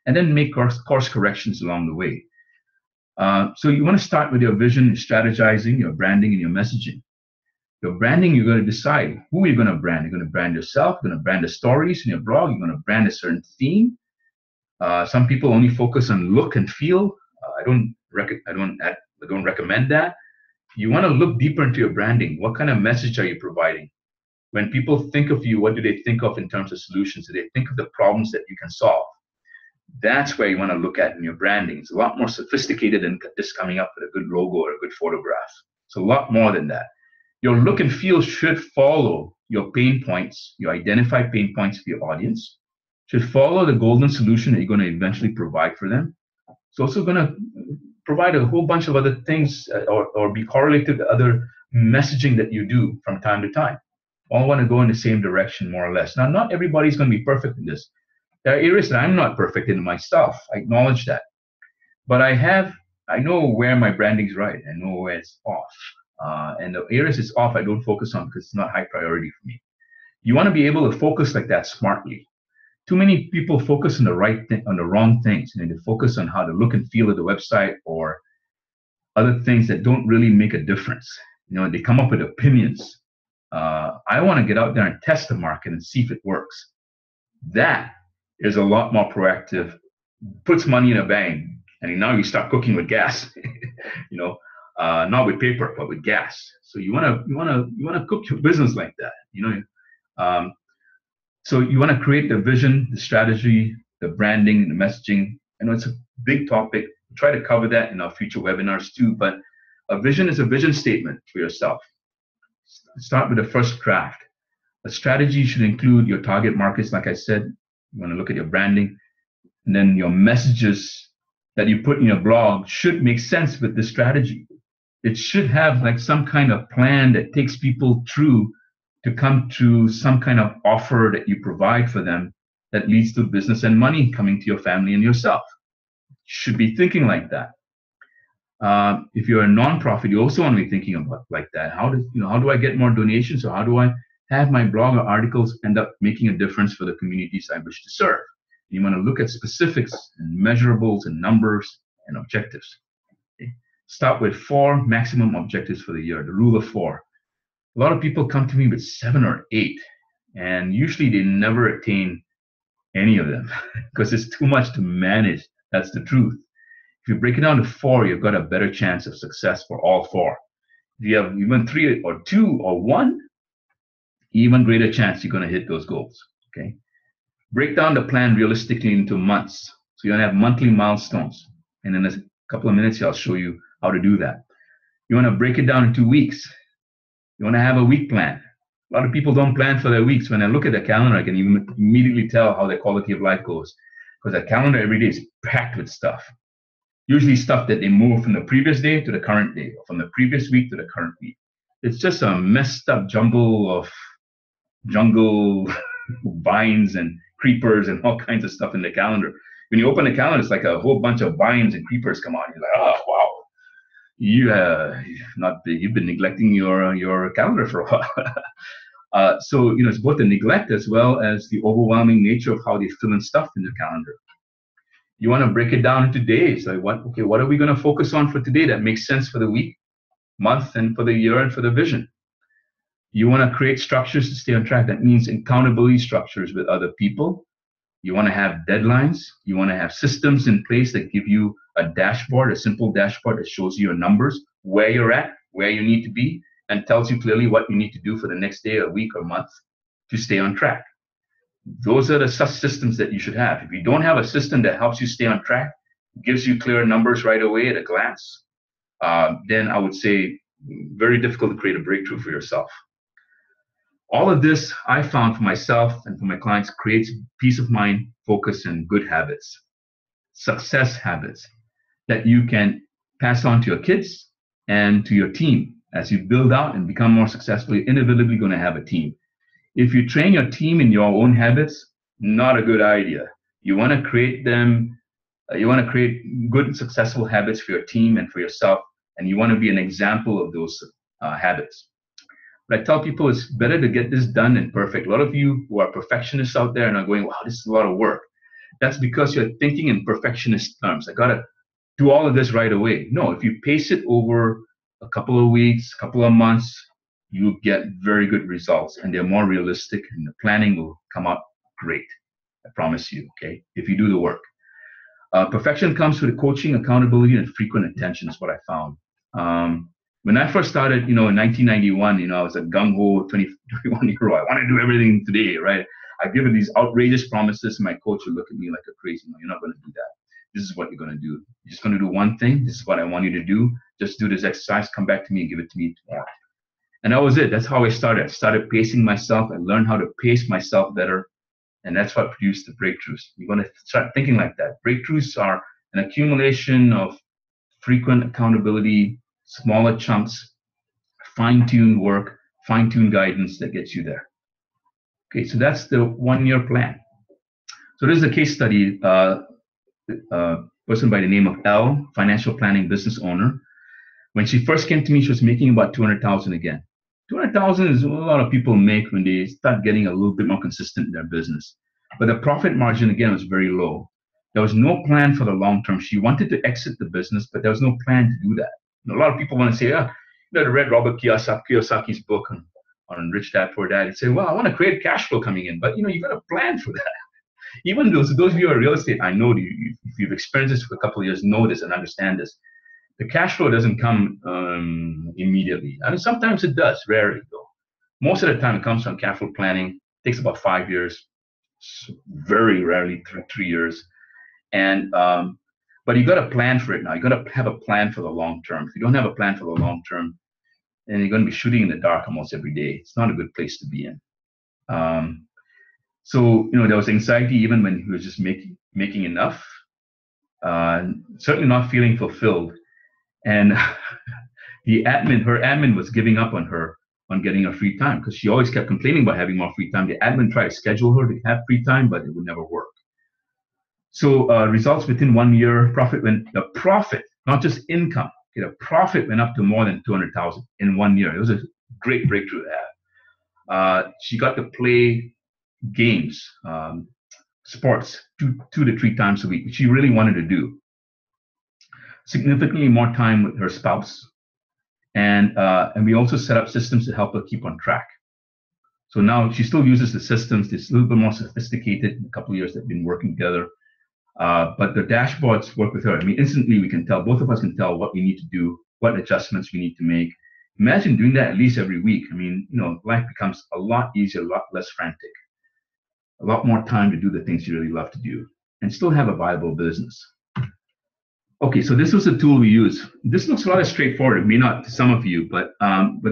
and then make course corrections along the way. So you want to start with your vision, your strategizing, your branding, and your messaging. Your branding, you're going to decide who you're going to brand. You're going to brand yourself. You're going to brand the stories in your blog. You're going to brand a certain theme. Some people only focus on look and feel. I don't recommend that. You want to look deeper into your branding. What kind of message are you providing? When people think of you, what do they think of in terms of solutions? Do they think of the problems that you can solve? That's where you want to look at in your branding. It's a lot more sophisticated than just coming up with a good logo or a good photograph. It's a lot more than that. Your look and feel should follow your pain points, your identified pain points of your audience, should follow the golden solution that you're going to eventually provide for them. It's also going to provide a whole bunch of other things or be correlated to other messaging that you do from time to time. All want to go in the same direction, more or less. Now, not everybody's going to be perfect in this. There are areas that I'm not perfect in myself. I acknowledge that. But I know where my branding's right. I know where it's off. And the areas it's off, I don't focus on because it's not high priority for me. You want to be able to focus like that smartly. Too many people focus on on the wrong things. They focus on how to look and feel of the website or other things that don't really make a difference. They come up with opinions. I want to get out there and test the market and see if it works. That is a lot more proactive, puts money in a bank, and now you start cooking with gas. Not with paper, but with gas. So you wanna cook your business like that. So you want to create the vision, the strategy, the branding, the messaging. I know it's a big topic. We'll try to cover that in our future webinars too, but a vision is a vision statement for yourself. Start with the first draft. A strategy should include your target markets, like I said. You want to look at your branding, and then your messages that you put in your blog should make sense with the strategy. It should have like some kind of plan that takes people through to come to some kind of offer that you provide for them that leads to business and money coming to your family and yourself. You should be thinking like that. If you're a nonprofit, you also want to be thinking about like that. How do I get more donations, or how do I have my blog or articles end up making a difference for the communities I wish to serve? You want to look at specifics and measurables and numbers and objectives. Okay? Start with 4 maximum objectives for the year, the rule of 4. A lot of people come to me with 7 or 8, and usually they never attain any of them because it's too much to manage. That's the truth. If you break it down to 4, you've got a better chance of success for all 4. If you have even 3 or 2 or 1, even greater chance you're going to hit those goals. Okay. Break down the plan realistically into months. So you're going to have monthly milestones. And in a couple of minutes, I'll show you how to do that. You want to break it down into weeks. You want to have a week plan. A lot of people don't plan for their weeks. When I look at the calendar, I can immediately tell how their quality of life goes, because the calendar every day is packed with stuff. Usually stuff that they move from the previous day to the current day, or from the previous week to the current week. It's just a messed up jumble of jungle vines and creepers and all kinds of stuff in the calendar. When you open the calendar, it's like a whole bunch of vines and creepers come on. You're like, oh, wow. You've been neglecting your calendar for a while. So it's both the neglect as well as the overwhelming nature of how they fill in stuff in the calendar. You want to break it down into days. Like what are we going to focus on for today that makes sense for the week, month, and for the year, and for the vision? You want to create structures to stay on track. That means accountability structures with other people. You want to have deadlines. You want to have systems in place that give you a dashboard, a simple dashboard that shows you your numbers, where you're at, where you need to be, and tells you clearly what you need to do for the next day or week or month to stay on track. Those are the such systems that you should have. If you don't have a system that helps you stay on track, gives you clear numbers right away at a glance, then I would say very difficult to create a breakthrough for yourself. All of this I found for myself and for my clients creates peace of mind, focus, and good habits. success habits that you can pass on to your kids and to your team. As you build out and become more successful, you're inevitably going to have a team. If you train your team in your own habits, not a good idea. You want to create them, you want to create good, successful habits for your team and for yourself, and you want to be an example of those habits. But I tell people it's better to get this done and perfect. A lot of you who are perfectionists out there and are going, wow, this is a lot of work. That's because you're thinking in perfectionist terms. I got to do all of this right away. No, if you pace it over a couple of weeks, a couple of months, you'll get very good results and they're more realistic and the planning will come out great. I promise you, okay, if you do the work. Perfection comes with coaching, accountability, and frequent attention is what I found. When I first started, in 1991, I was a gung-ho 21-year-old. I want to do everything today, right? I've given these outrageous promises, and my coach would look at me like a crazy man. You're not going to do that. This is what you're going to do. You're just going to do one thing. This is what I want you to do. Just do this exercise. Come back to me and give it to me tomorrow. And that was it. That's how I started. I started pacing myself. I learned how to pace myself better. And that's what produced the breakthroughs. You're going to start thinking like that. Breakthroughs are an accumulation of frequent accountability, smaller chunks, fine-tuned work, fine-tuned guidance that gets you there. Okay, so that's the one-year plan. So this is a case study, person by the name of L, financial planning business owner. When she first came to me, she was making about 200,000 again. 200,000 is what a lot of people make when they start getting a little bit more consistent in their business. But the profit margin, again, was very low. There was no plan for the long term. She wanted to exit the business, but there was no plan to do that. A lot of people want to say, I read Robert Kiyosaki's book on Rich Dad, Poor Dad, and say, well, I want to create cash flow coming in. But, you got to plan for that. Even those of you who are real estate, I know if you've experienced this for a couple of years, know this and understand this. The cash flow doesn't come immediately. I mean, sometimes it does, rarely though. Most of the time it comes from cash flow planning. It takes about 5 years, very rarely 3 years. And but you got to plan for it now. You got to have a plan for the long term. If you don't have a plan for the long term, then you're going to be shooting in the dark almost every day. It's not a good place to be in. So there was anxiety even when he was just making enough. Certainly not feeling fulfilled. And her admin was giving up on her on getting her free time because she always kept complaining about having more free time. The admin tried to schedule her to have free time, but it would never work. So results within 1 year, profit, not just income. The profit went up to more than 200,000 in 1 year. It was a great breakthrough to have. She got to play games, sports, two to three times a week, which she really wanted to do. Significantly more time with her spouse, and we also set up systems to help her keep on track. So now she still uses the systems. It's a little bit more sophisticated. In a couple of years they've been working together, but the dashboards work with her. I mean, instantly we can tell. Both of us can tell what we need to do, what adjustments we need to make. Imagine doing that at least every week. I mean, life becomes a lot easier, a lot less frantic, a lot more time to do the things you really love to do, and still have a viable business. Okay, so this was a tool we use. This looks rather straightforward, maybe not to some of you, but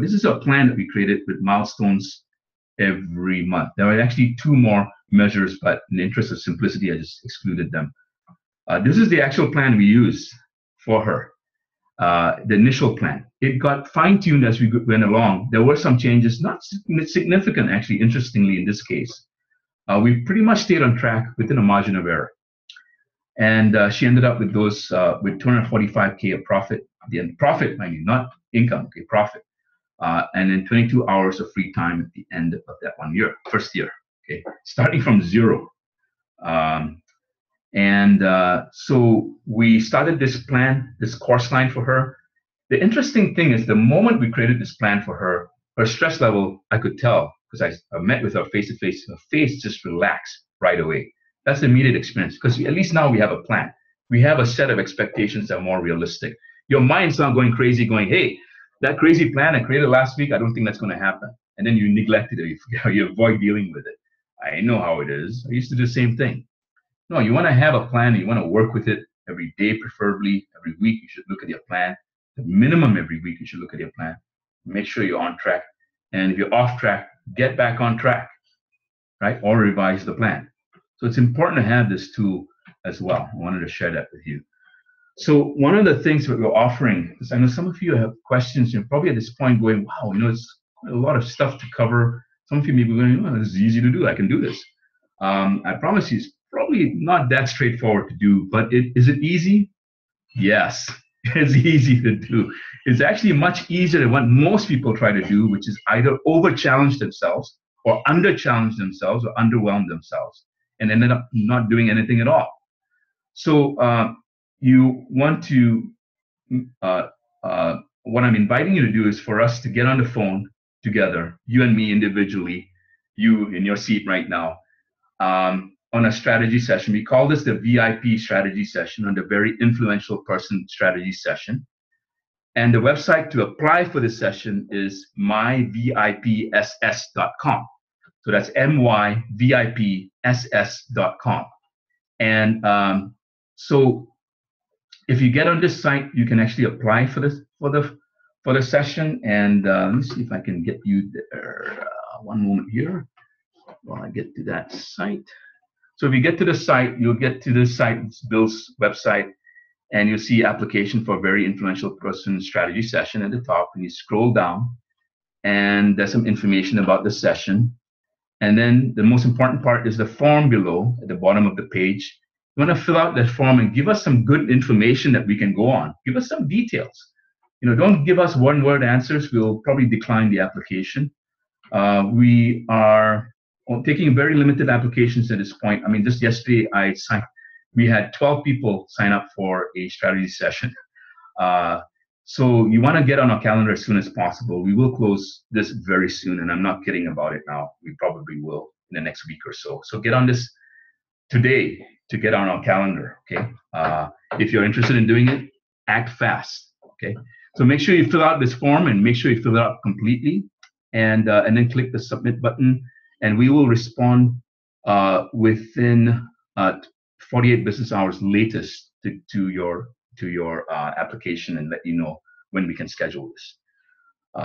this is a plan that we created with milestones every month. There are actually 2 more measures, but in the interest of simplicity, I just excluded them. This is the actual plan we used for her, the initial plan. It got fine-tuned as we went along. There were some changes, not significant, actually, interestingly, in this case. We pretty much stayed on track within a margin of error. And she ended up with those with 245K of profit. The end profit, I mean, not income, okay, profit. And then 22 hours of free time at the end of that 1 year, first year, okay, starting from zero. So we started this plan, this course line for her. The interesting thing is the moment we created this plan for her, her stress level, I could tell because I met with her face to face, her face just relaxed right away. That's the immediate experience because at least now we have a plan. We have a set of expectations that are more realistic. Your mind's not going crazy going, hey, that crazy plan I created last week, I don't think that's going to happen. And then you neglect it or you avoid dealing with it. I know how it is. I used to do the same thing. No, you want to have a plan. You want to work with it every day, preferably. Every week, you should look at your plan. The minimum every week, you should look at your plan. Make sure you're on track. And if you're off track, get back on track, right? Or revise the plan. So it's important to have this tool as well. I wanted to share that with you. So one of the things that we're offering, because I know some of you have questions, you're probably at this point going, wow, it's quite a lot of stuff to cover. Some of you may be going, oh, this is easy to do. I can do this. I promise you, it's probably not that straightforward to do, but is it easy? Yes, it's easy to do. It's actually much easier than what most people try to do, which is either over-challenge themselves or under-challenge themselves or underwhelm themselves and ended up not doing anything at all. So you want to, what I'm inviting you to do is for us to get on the phone together, you and me individually, you in your seat right now, on a strategy session. We call this the VIP strategy session, or the very influential person strategy session. And the website to apply for this session is myvipss.com. So that's myvipss.com. And so if you get on this site, you can actually apply for this for the session. And let me see if I can get you there. One moment here while I get to that site. So if you get to the site, you'll get to the site, it's Bill's website, and you'll see application for a very influential person strategy session at the top. And you scroll down, and there's some information about the session. And then the most important part is the form below at the bottom of the page. You want to fill out that form and give us some good information that we can go on. Give us some details. Don't give us one-word answers. We'll probably decline the application. We are taking very limited applications at this point. I mean, just yesterday we had 12 people sign up for a strategy session. So you want to get on our calendar as soon as possible. We will close this very soon, and I'm not kidding about it now. We probably will in the next week or so. So get on this today to get on our calendar, okay? If you're interested in doing it, act fast, okay? So make sure you fill out this form and make sure you fill it out completely, and then click the submit button, and we will respond within 48 business hours latest to your application and let you know when we can schedule this.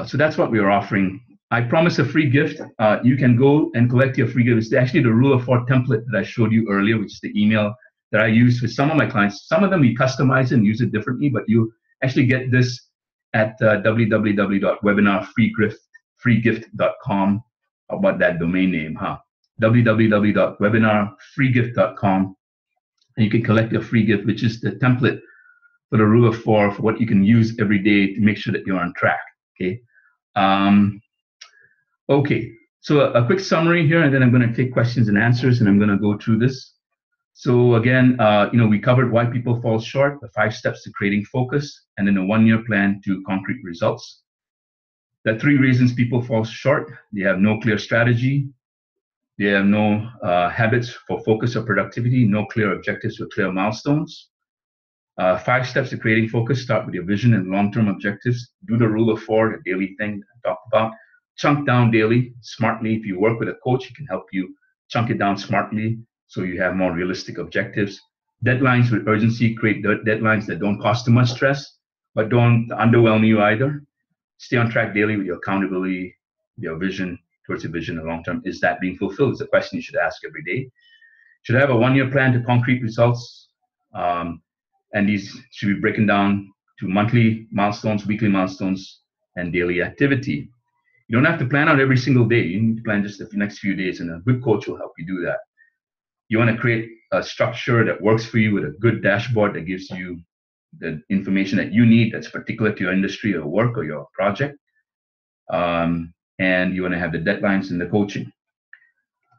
So that's what we are offering. I promise a free gift. You can go and collect your free gift. It's actually the Rule of 4 template that I showed you earlier, which is the email that I use with some of my clients. Some of them we customize and use it differently, but you actually get this at www.webinarfreegift.com. How about that domain name, huh? www.webinarfreegift.com. And you can collect your free gift, which is the template for the Rule of 4 for what you can use every day to make sure that you're on track, okay? Okay, so a quick summary here, and then I'm going to take questions and answers, and I'm going to go through this. So again, we covered why people fall short, the 5 steps to creating focus, and then a 1-year plan to concrete results. The 3 reasons people fall short: they have no clear strategy, they have no habits for focus or productivity, no clear objectives or clear milestones. 5 steps to creating focus: start with your vision and long-term objectives. Do the Rule of 4, the daily thing I talked about. Chunk down daily, smartly. If you work with a coach, he can help you chunk it down smartly so you have more realistic objectives. Deadlines with urgency. Create deadlines that don't cause too much stress, but don't underwhelm you either. Stay on track daily with your accountability, your vision, towards your vision and long-term. Is that being fulfilled? It's a question you should ask every day. Should I have a 1-year plan to concrete results? And these should be broken down to monthly milestones, weekly milestones, and daily activity. You don't have to plan out every single day. You need to plan just the next few days, and a good coach will help you do that. You want to create a structure that works for you with a good dashboard that gives you the information that you need that's particular to your industry or work or your project. And you want to have the deadlines and the coaching.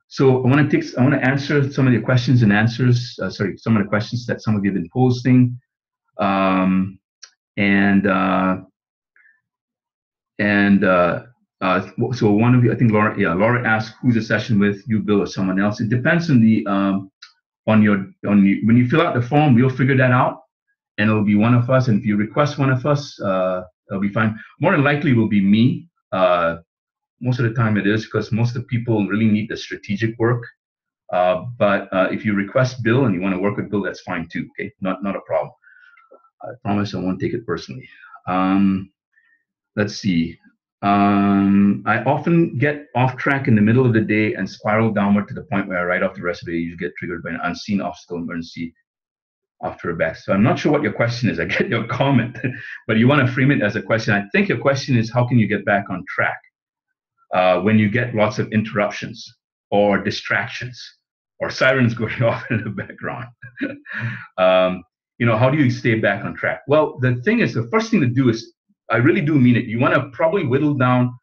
So I want to answer some of your questions and answers. Some of the questions that some of you have been posting. So one of you, I think Laura asked, who's the session with, you, Bill, or someone else? It depends on when you fill out the form, we'll figure that out, and it'll be one of us. And if you request one of us, it'll be fine. More than likely, it will be me. Most of the time it is, because most of the people really need the strategic work. But if you request Bill and you want to work with Bill, that's fine too. Okay, not a problem. I promise I won't take it personally. Let's see. I often get off track in the middle of the day and spiral downward to the point where I write off the rest of the day. You get triggered by an unseen obstacle emergency. after a back. So I'm not sure what your question is. I get your comment, but you want to frame it as a question. I think your question is, how can you get back on track when you get lots of interruptions or distractions or sirens going off in the background? How do you stay back on track? Well, the thing is, the first thing to do is, I really do mean it. You want to probably whittle down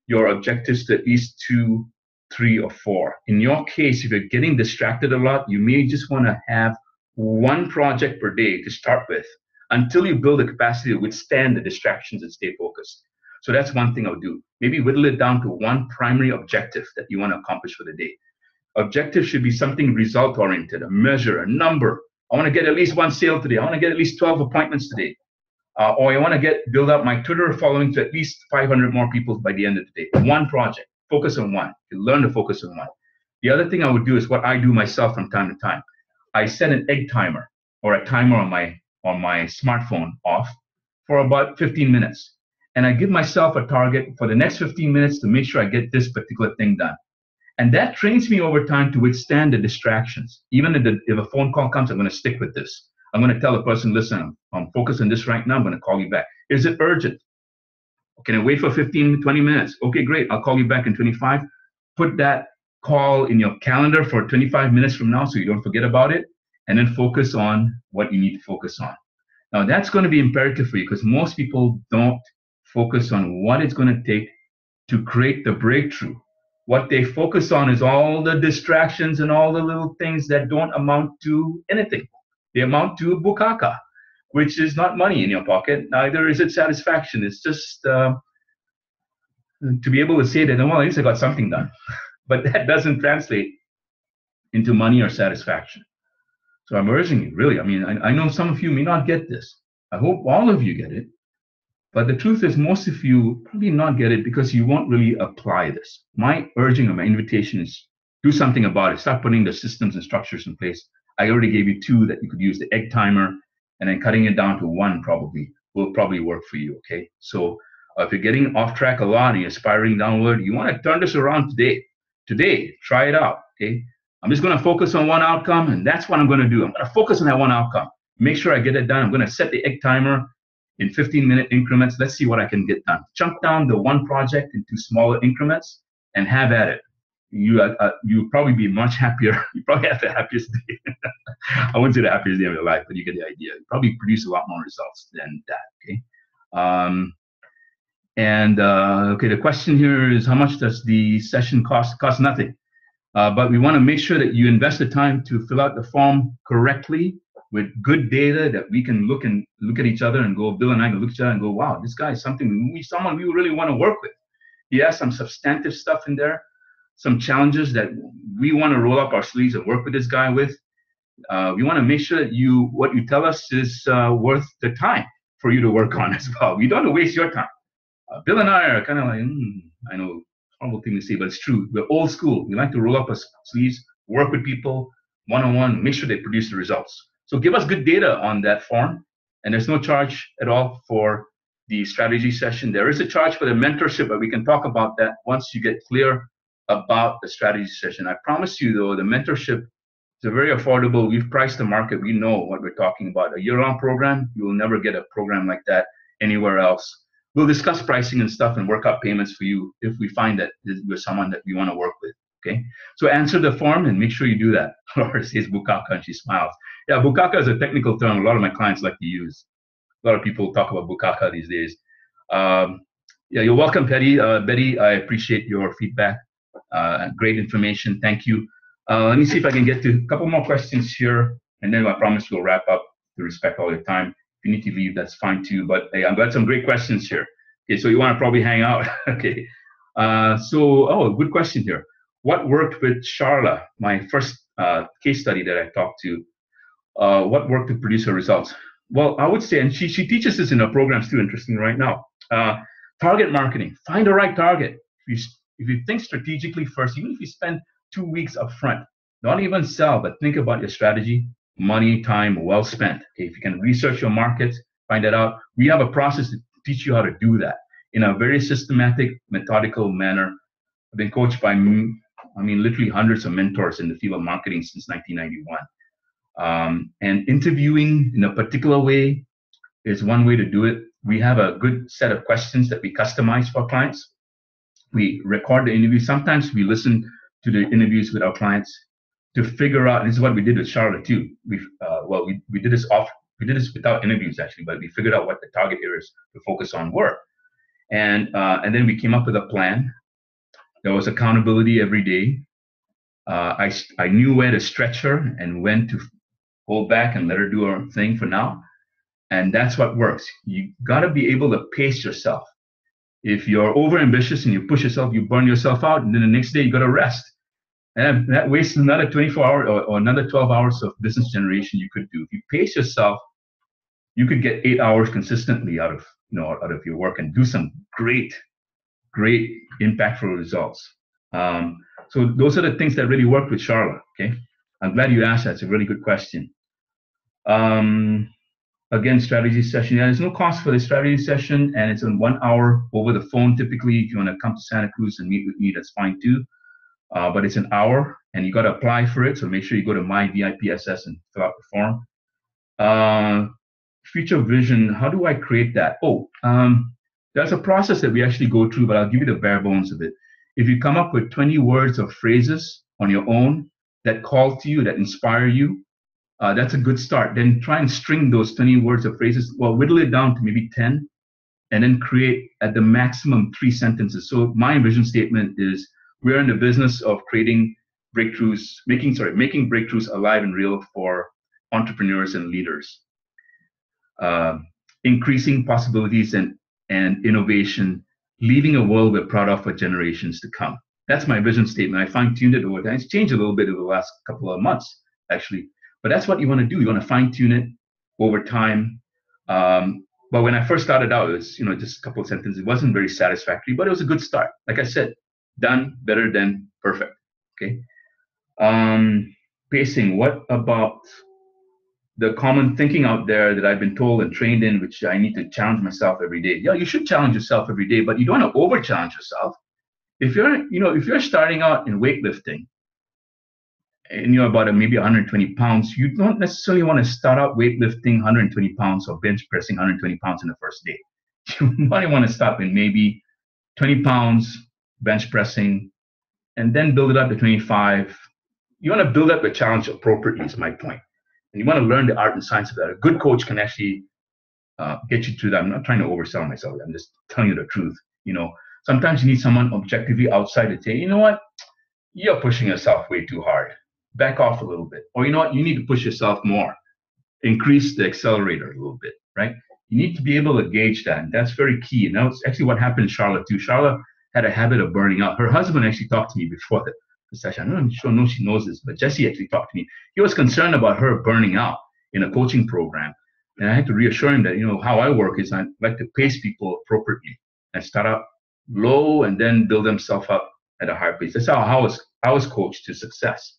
your objectives to at least 2, 3, or 4. In your case, if you're getting distracted a lot, you may just want to have one project per day to start with until you build the capacity to withstand the distractions and stay focused. So that's one thing I'll do. Maybe whittle it down to one primary objective that you want to accomplish for the day. Objective should be something result oriented, a measure, a number. I want to get at least 1 sale today. I want to get at least 12 appointments today. Or I want to build up my Twitter following to at least 500 more people by the end of the day. One project, focus on one. You learn to focus on one. The other thing I would do is what I do myself from time to time. I set an egg timer or a timer on my smartphone off for about 15 minutes. And I give myself a target for the next 15 minutes to make sure I get this particular thing done. And that trains me over time to withstand the distractions. Even if a phone call comes, I'm going to stick with this. I'm going to tell the person, listen, I'm focused on this right now. I'm going to call you back. Is it urgent? Can I wait for 15, 20 minutes? Okay, great. I'll call you back in 25. Put that call in your calendar for 25 minutes from now so you don't forget about it. And then focus on what you need to focus on. Now, that's going to be imperative for you because most people don't focus on what it's going to take to create the breakthrough. What they focus on is all the distractions and all the little things that don't amount to anything. They amount to bukaka, which is not money in your pocket. Neither is it satisfaction. It's just to be able to say that, well, at least I got something done. But that doesn't translate into money or satisfaction. So I'm urging you, really. I mean, I know some of you may not get this. I hope all of you get it. But the truth is, most of you probably not get it because you won't really apply this. My urging or my invitation is do something about it. Start putting the systems and structures in place. I already gave you 2 that you could use, the egg timer, and then cutting it down to 1 will probably work for you, okay? So if you're getting off track a lot and you're spiraling downward, you want to turn this around today. Today, try it out, okay? I'm just going to focus on one outcome, and that's what I'm going to do. I'm going to focus on that one outcome. Make sure I get it done. I'm going to set the egg timer in 15-minute increments. Let's see what I can get done. Chunk down the one project into smaller increments and have at it. You'll probably be much happier. You probably have the happiest day. I wouldn't say the happiest day of your life, but you get the idea. You probably produce a lot more results than that, okay? Okay, the question here is, how much does the session cost? Cost nothing. But we want to make sure that you invest the time to fill out the form correctly with good data that we can look at each other and go, Bill and I can look at each other and go, wow, this guy is someone we really want to work with. He has some substantive stuff in there, some challenges that we want to roll up our sleeves and work with this guy with. We want to make sure that what you tell us is worth the time for you to work on as well. We don't want to waste your time. Bill and I are kind of like, I know, horrible thing to say, but it's true. We're old school. We like to roll up our sleeves, work with people one-on-one, make sure they produce the results. So give us good data on that form, and there's no charge at all for the strategy session. There is a charge for the mentorship, but we can talk about that once you get clear about the strategy session. I promise you, though, the mentorship is very affordable. We've priced the market. We know what we're talking about. A year-long program, you will never get a program like that anywhere else. We'll discuss pricing and stuff and work out payments for you if we find that you're someone that we want to work with, okay? So answer the form and make sure you do that. Laura says bukaka and she smiles. Yeah, bukaka is a technical term a lot of my clients like to use. A lot of people talk about bukaka these days. Yeah, you're welcome, Betty. Betty, I appreciate your feedback. Great information. Thank you. Let me see if I can get to a couple more questions here, and then I promise we'll wrap up to respect all your time. If you need to leave, that's fine too. But hey, I've got some great questions here. Okay, so you want to probably hang out. Okay. Good question here. What worked with Charla, my first case study that I talked to? What worked to produce her results? Well, I would say, and she teaches this in her programs too, interesting right now. Target marketing. Find the right target. If you think strategically first, even if you spend 2 weeks up front, not even sell, but think about your strategy, money, time, well spent. Okay, if you can research your markets, find that out. We have a process to teach you how to do that in a very systematic, methodical manner. I've been coached by, literally hundreds of mentors in the field of marketing since 1991. And interviewing in a particular way is one way to do it. We have a good set of questions that we customize for clients. We record the interview. Sometimes we listen to the interviews with our clients to figure out. This is what we did with Charlotte too. We did this off. We did this without interviews actually, but we figured out what the target areas to focus on were, and then we came up with a plan. There was accountability every day. I knew where to stretch her and when to hold back and let her do her thing for now, and that's what works. You got to be able to pace yourself. If you're over ambitious and you push yourself, you burn yourself out, and then the next day you got to rest. And that wastes another 24 hours or another 12 hours of business generation you could do. If you pace yourself, you could get 8 hours consistently out of your work and do some great, great impactful results. So those are the things that really worked with Charlotte. Okay, I'm glad you asked that. It's a really good question. Again, strategy session. Yeah, there's no cost for the strategy session, and it's in 1 hour over the phone. Typically, if you want to come to Santa Cruz and meet with me, that's fine too. But it's an hour, and you got to apply for it. So make sure you go to My VIPSS and fill out the form. Future vision. How do I create that? There's a process that we actually go through, but I'll give you the bare bones of it. If you come up with 20 words or phrases on your own that call to you, that inspire you, that's a good start. Then try and string those 20 words or phrases, whittle it down to maybe 10, and then create at the maximum 3 sentences. So my vision statement is, we're in the business of creating breakthroughs, making breakthroughs alive and real for entrepreneurs and leaders, increasing possibilities and innovation, leaving a world we're proud of for generations to come. That's my vision statement. I fine-tuned it over time. It's changed a little bit over the last couple of months, actually. But that's what you want to do. You want to fine-tune it over time. But when I first started out, it was just a couple of sentences. It wasn't very satisfactory, but it was a good start. Like I said, done better than perfect. Okay. Pacing. What about the common thinking out there that I've been told and trained in, which I need to challenge myself every day? Yeah, you should challenge yourself every day, but you don't want to over challenge yourself. If you're starting out in weightlifting and you're about maybe 120 pounds, you don't necessarily want to start out weightlifting 120 pounds or bench pressing 120 pounds in the first day. You might want to start in maybe 20 pounds bench pressing and then build it up to 25. You want to build up the challenge appropriately is my point. And you want to learn the art and science of that. A good coach can actually get you through that. I'm not trying to oversell myself. I'm just telling you the truth. Sometimes you need someone objectively outside to say, you know what, you're pushing yourself way too hard. Back off a little bit. Or you know what, you need to push yourself more. Increase the accelerator a little bit, right? You need to be able to gauge that. And that's very key. And that's actually what happened to Charlotte too. Charlotte had a habit of burning out. Her husband actually talked to me before the session. I'm not sure she knows this, but Jesse actually talked to me. He was concerned about her burning out in a coaching program. And I had to reassure him that, how I work is I like to pace people appropriately and start out low and then build themselves up at a higher pace. That's how I was coached to success.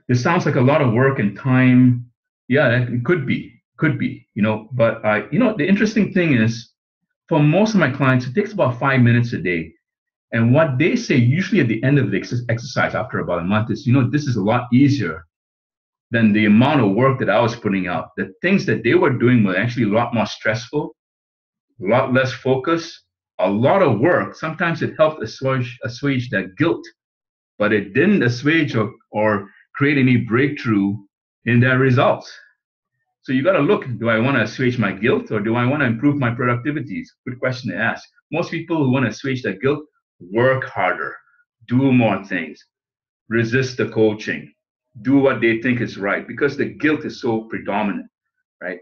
This sounds like a lot of work and time. Yeah, it could be, but the interesting thing is, for most of my clients, it takes about 5 minutes a day. And what they say usually at the end of the exercise after about a month is, this is a lot easier than the amount of work that I was putting out. The things that they were doing were actually a lot more stressful, a lot less focus, a lot of work. Sometimes it helped assuage that guilt, but it didn't assuage or create any breakthrough in their results. So you got to look, do I want to assuage my guilt or do I want to improve my productivity? It's a good question to ask. Most people who want to assuage their guilt work harder, do more things, resist the coaching, do what they think is right because the guilt is so predominant, right?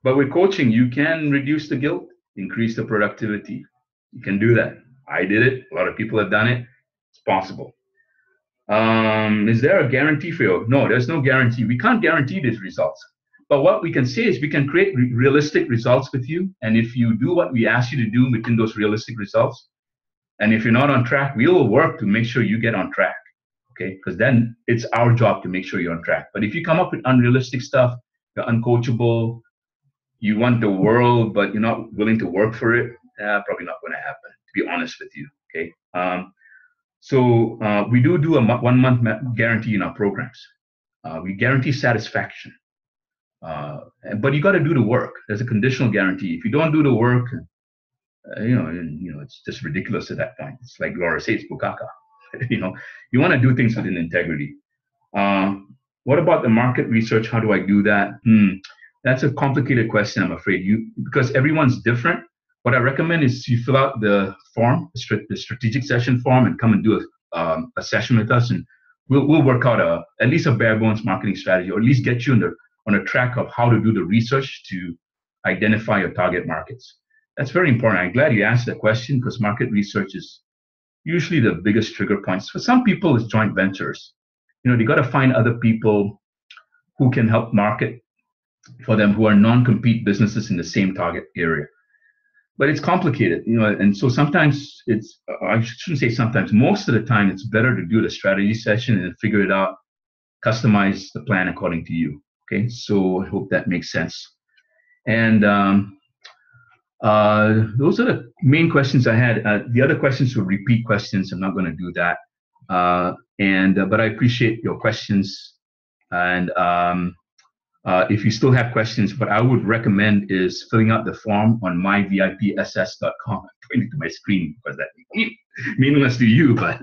But with coaching, you can reduce the guilt, increase the productivity. You can do that. I did it. A lot of people have done it. It's possible. Is there a guarantee for you? No, there's no guarantee. We can't guarantee these results. But what we can say is we can create realistic results with you. And if you do what we ask you to do within those realistic results, and if you're not on track, we will work to make sure you get on track. Okay? Because then it's our job to make sure you're on track. But if you come up with unrealistic stuff, you're uncoachable, you want the world, but you're not willing to work for it, probably not going to happen, to be honest with you. Okay? So we do a 1 month guarantee in our programs. We guarantee satisfaction. But you got to do the work. There's a conditional guarantee. If you don't do the work, it's just ridiculous at that point. It's like Laura says, bukaka. You want to do things within integrity. Uh, what about the market research? How do I do that? That's a complicated question, I'm afraid. Because everyone's different. What I recommend is you fill out the form, the strategic session form, and come and do a session with us, and we'll work out at least a bare bones marketing strategy, or at least get you on a track of how to do the research to identify your target markets. That's very important. I'm glad you asked that question, because market research is usually the biggest trigger points. For some people, it's joint ventures. They got to find other people who can help market for them, who are non-compete businesses in the same target area. But it's complicated, and so sometimes I shouldn't say sometimes, most of the time it's better to do the strategy session and figure it out, customize the plan according to you. Okay, so I hope that makes sense. And those are the main questions I had. The other questions were repeat questions. I'm not going to do that. But I appreciate your questions. And if you still have questions, what I would recommend is filling out the form on myvipss.com. I'm pointing to my screen because that's meaningless to you, but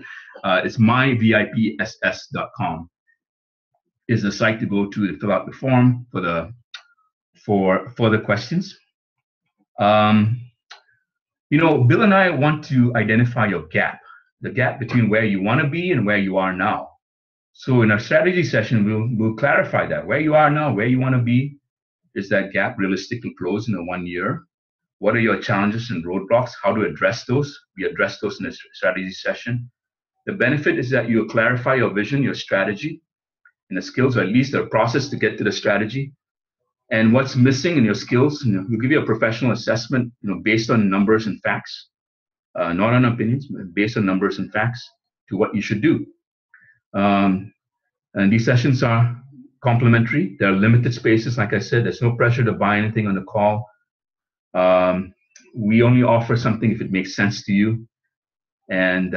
it's myvipss.com is the site to go to fill out the form for the questions. Bill and I want to identify your gap, the gap between where you want to be and where you are now. So in our strategy session, we'll clarify that. Where you are now, where you want to be, is that gap realistically closed in a 1 year? What are your challenges and roadblocks? How to address those? We address those in the strategy session. The benefit is that you'll clarify your vision, your strategy, and the skills, or at least the process to get to the strategy. And what's missing in your skills, we'll give you a professional assessment, based on numbers and facts, not on opinions, but based on numbers and facts to what you should do. And these sessions are complimentary. There are limited spaces. Like I said, there's no pressure to buy anything on the call. We only offer something if it makes sense to you. And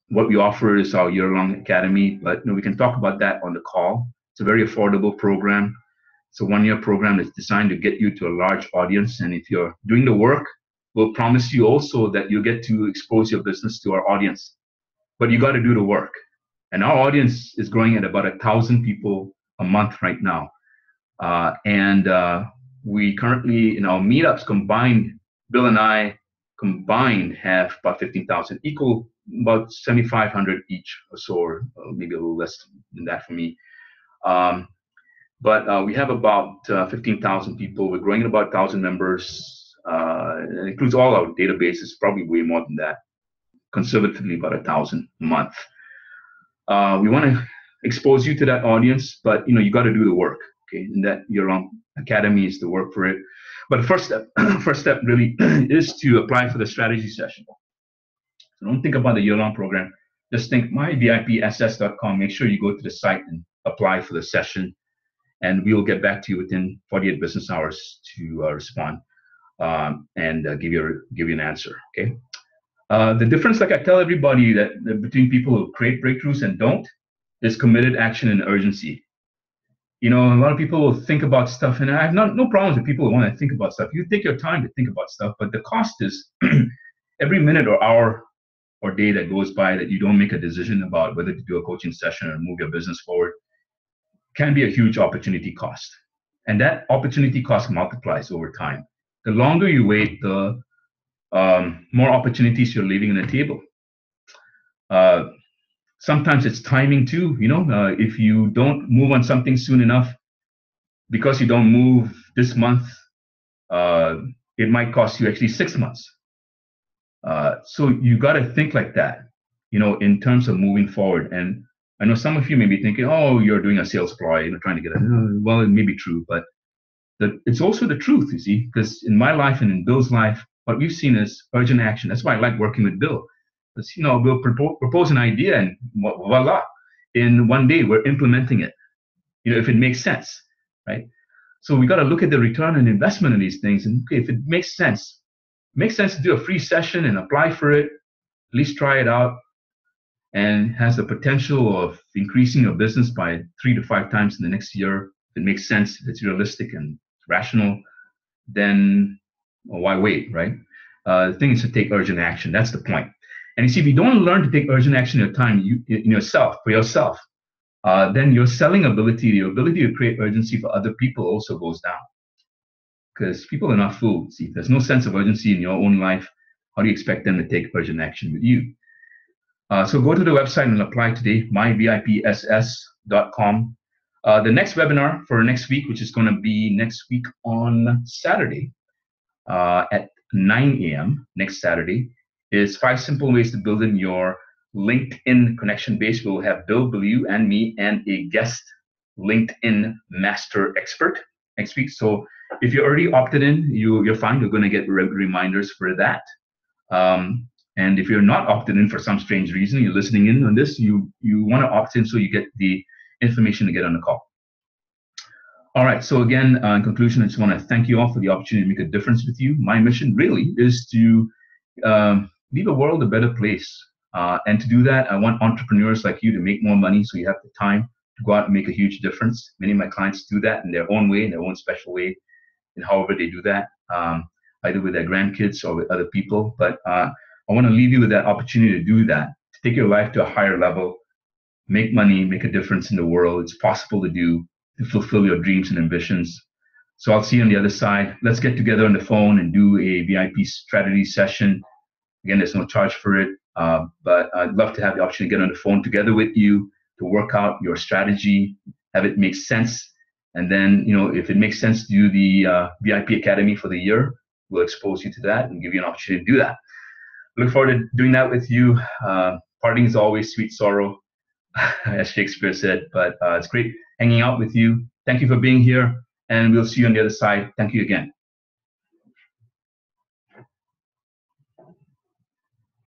what we offer is our year-long academy, but we can talk about that on the call. It's a very affordable program. It's a 1-year program that's designed to get you to a large audience. And if you're doing the work, we'll promise you also that you'll get to expose your business to our audience. But you got to do the work. And our audience is growing at about 1,000 people a month right now. We currently, in our meetups combined, Bill and I combined have about 15,000, equal about 7,500 each or so, or maybe a little less than that for me. But we have about 15,000 people. We're growing at about 1,000 members. It includes all our databases, probably way more than that. Conservatively, about 1,000 a month. We want to expose you to that audience, but you got to do the work. Okay, and that year-long academy is the work for it. But the first step really is to apply for the strategy session. So don't think about the year-long program. Just think myvipss.com. Make sure you go to the site and apply for the session, and we will get back to you within 48 business hours to respond and give you an answer. Okay. The difference, like I tell everybody, that between people who create breakthroughs and don't, is committed action and urgency. A lot of people will think about stuff, and I have no problems with people who want to think about stuff. You take your time to think about stuff, but the cost is every minute or hour or day that goes by that you don't make a decision about whether to do a coaching session or move your business forward can be a huge opportunity cost. And that opportunity cost multiplies over time. The longer you wait, the more opportunities you're leaving on the table. Sometimes it's timing too. If you don't move on something soon enough, because you don't move this month, it might cost you actually 6 months. So you got to think like that, in terms of moving forward. And I know some of you may be thinking, oh, you're doing a sales ploy, trying to get well, it may be true, but it's also the truth, you see, because in my life and in Bill's life, what we've seen is urgent action. That's why I like working with Bill. Because, we'll propose an idea and voila, in 1 day, we're implementing it, if it makes sense, right? So we got to look at the return on investment in these things. And okay, if it makes sense to do a free session and apply for it, at least try it out. and has the potential of increasing your business by 3 to 5 times in the next year, if it makes sense, if it's realistic and rational, then well, why wait, right? The thing is to take urgent action. That's the point. And you see, if you don't learn to take urgent action in your time, in yourself, for yourself, then your selling ability, your ability to create urgency for other people also goes down. Because people are not fools. See, if there's no sense of urgency in your own life, how do you expect them to take urgent action with you? So go to the website and apply today, myvipss.com. The next webinar for next week, which is going to be next week on Saturday at 9 a.m. next Saturday, is 5 simple ways to build in your LinkedIn connection base. We'll have Bill, Bellew, and me, and a guest LinkedIn master expert next week. So if you're already opted in, you're fine. You're going to get reminders for that. And if you're not opted in for some strange reason, you're listening in on this, you want to opt in so you get the information to get on the call. All right. So again, in conclusion, I just want to thank you all for the opportunity to make a difference with you. My mission really is to leave the world a better place. And to do that, I want entrepreneurs like you to make more money so you have the time to go out and make a huge difference. Many of my clients do that in their own way, in their own special way, and however they do that, either with their grandkids or with other people. But I want to leave you with that opportunity to do that, to take your life to a higher level, make money, make a difference in the world. It's possible to do, to fulfill your dreams and ambitions. So I'll see you on the other side. Let's get together on the phone and do a VIP strategy session. Again, there's no charge for it, but I'd love to have the option to get on the phone together with you to work out your strategy, have it make sense. And then, if it makes sense to do the VIP Academy for the year, we'll expose you to that and give you an opportunity to do that. Look forward to doing that with you. Parting is always sweet sorrow, as Shakespeare said, but it's great hanging out with you. Thank you for being here, and we'll see you on the other side. Thank you again.